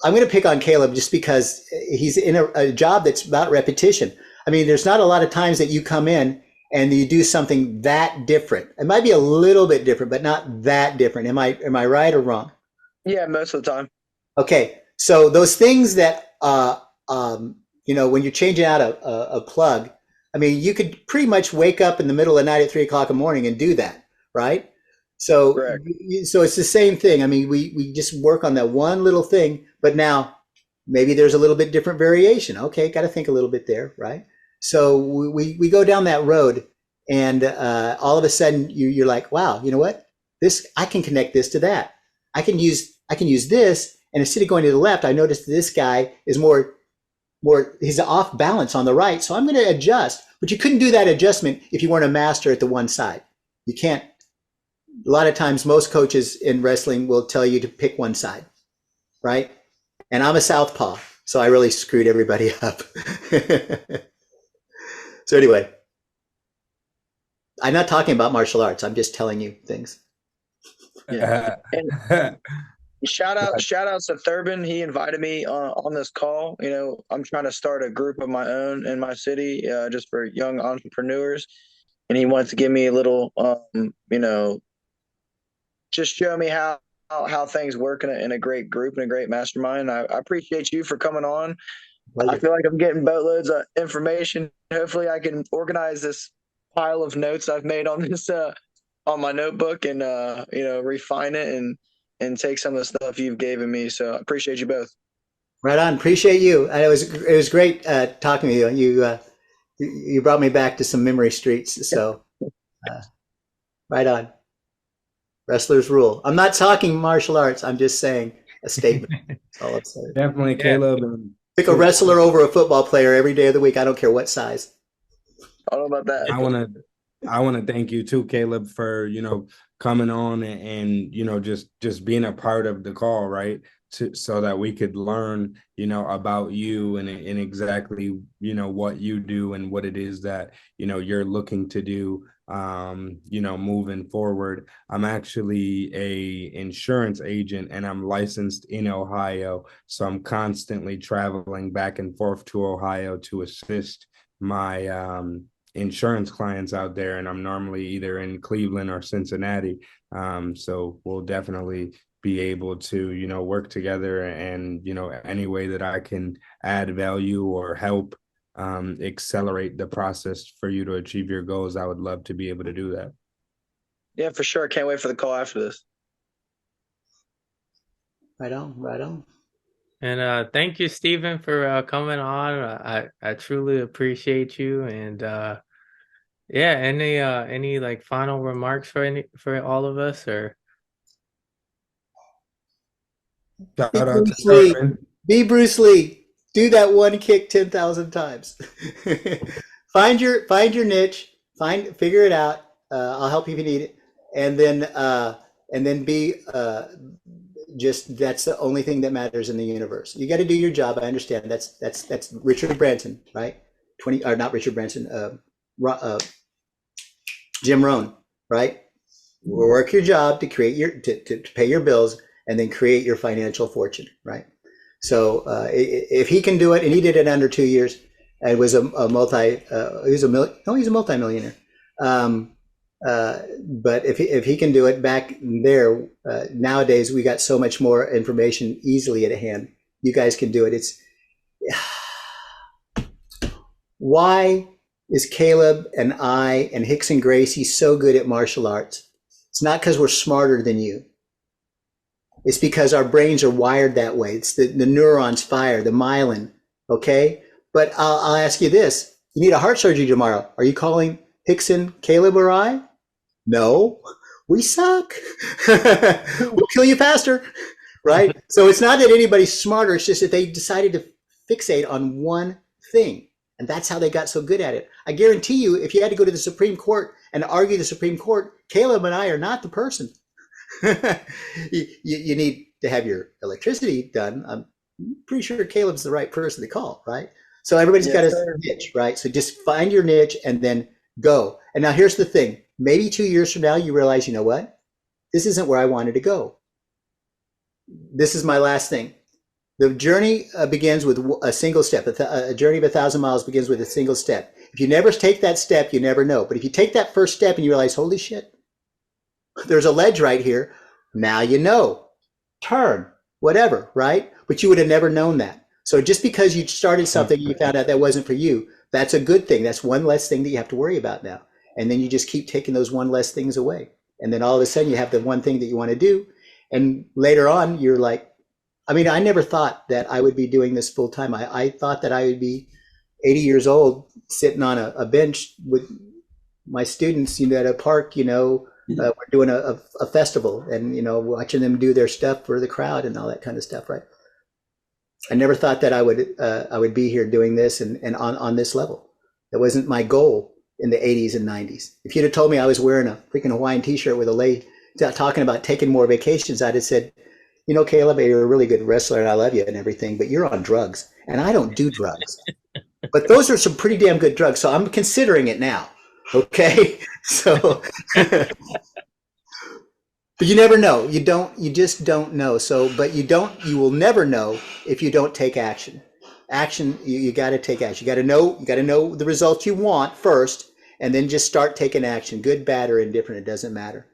I'm going to pick on Caleb just because he's in a job that's about repetition. I mean, there's not a lot of times that you come in and you do something that different. It might be a little bit different, but not that different. Am I right or wrong? Yeah, most of the time. Okay, so those things that when you're changing out a plug, I mean, you could pretty much wake up in the middle of the night at 3 o'clock in the morning and do that, right? So, Correct. so it's the same thing. I mean, we just work on that one little thing, but now maybe there's a little bit different variation. Okay, got to think a little bit there, right? So we go down that road, and all of a sudden you're like, wow, you know what? I can connect this to that. I can use this, and instead of going to the left, I noticed this guy is more he's off balance on the right, so I'm going to adjust. But you couldn't do that adjustment if you weren't a master at the one side. You can't a lot of times most coaches in wrestling will tell you to pick one side, right? And I'm a southpaw, so I really screwed everybody up. So anyway, I'm not talking about martial arts. I'm just telling you things. Yeah. And shout out to Thurbin. He invited me on this call. You know, I'm trying to start a group of my own in my city, just for young entrepreneurs. And he wants to give me a little, you know, just show me how things work in a great group and a great mastermind. I appreciate you for coming on. Pleasure. I feel like I'm getting boatloads of information. Hopefully, I can organize this pile of notes I've made on this on my notebook and you know, refine it and take some of the stuff you've given me. So I appreciate you both. Right on. Appreciate you. And it was great talking to you. You brought me back to some memory streets. So right on. Wrestlers rule. I'm not talking martial arts. I'm just saying a statement. That's all I'm saying. Definitely, Yeah. Caleb. And Pick a wrestler over a football player every day of the week. I don't care what size. I don't know about that. I want to thank you too, Caleb, for, you know, coming on and you know, just being a part of the call, right? So that we could learn, you know, about you and exactly, you know, what you do and what it is that, you know, you're looking to do, you know, moving forward. I'm actually a insurance agent and I'm licensed in Ohio. So I'm constantly traveling back and forth to Ohio to assist my insurance clients out there. And I'm normally either in Cleveland or Cincinnati. So we'll definitely be able to, you know, work together and, you know, any way that I can add value or help accelerate the process for you to achieve your goals, I would love to be able to do that. Yeah, for sure. Can't wait for the call after this. Right on. Right on. And thank you, Stephen, for coming on. I truly appreciate you. And yeah, any like final remarks for all of us, or Shout Be out to Bruce Lee. Thurman. Be Bruce Lee. Do that one kick 10,000 times. Find your niche. Figure it out. I'll help you if you need it. And then be just that's the only thing that matters in the universe. You got to do your job. I understand. That's Richard Branson, right? Not Richard Branson. Jim Rohn, right? Work your job to create to pay your bills and then create your financial fortune, right? So if he can do it, and he did it under 2 years, and was he's a multimillionaire. But if he can do it back there, nowadays we got so much more information easily at hand. You guys can do it. It's why is Caleb and I and Hicks and Gracie so good at martial arts? It's not because we're smarter than you. It's because our brains are wired that way. It's the neurons fire, the myelin, okay? But I'll ask you this. You need a heart surgery tomorrow. Are you calling Hickson, Caleb, or I? No, we suck. We'll kill you faster, right? So it's not that anybody's smarter. It's just that they decided to fixate on one thing. And that's how they got so good at it. I guarantee you, if you had to go to the Supreme Court and argue the Supreme Court, Caleb and I are not the person. You need to have your electricity done. I'm pretty sure Caleb's the right person to call, right? So everybody's got a niche, right? So just find your niche and then go. And now here's the thing. Maybe 2 years from now, you realize, you know what? This isn't where I wanted to go. This is my last thing. The journey begins with a single step. A journey of 1,000 miles begins with a single step. If you never take that step, you never know. But if you take that first step and you realize, holy shit, there's a ledge right here. Now you know. Turn, whatever, right? But you would have never known that. So just because you started something and you found out that wasn't for you, that's a good thing. That's one less thing that you have to worry about now. And then you just keep taking those one less things away. And then all of a sudden you have the one thing that you want to do. And later on, you're like, I mean, I never thought that I would be doing this full time. I thought that I would be 80 years old sitting on a bench with my students, at a park, we're doing a festival and, watching them do their stuff for the crowd and all that kind of stuff, right? I never thought that I would be here doing this and on this level. That wasn't my goal in the 80s and 90s. If you'd have told me I was wearing a freaking Hawaiian t-shirt with a lei talking about taking more vacations, I'd have said, you know, Caleb, you're a really good wrestler and I love you and everything, but you're on drugs and I don't do drugs. But those are some pretty damn good drugs. So I'm considering it now. Okay. So, but you never know. You just don't know. So, but you will never know if you don't take action. Action, you got to take action. You got to know the results you want first, and then just start taking action, good, bad, or indifferent. It doesn't matter.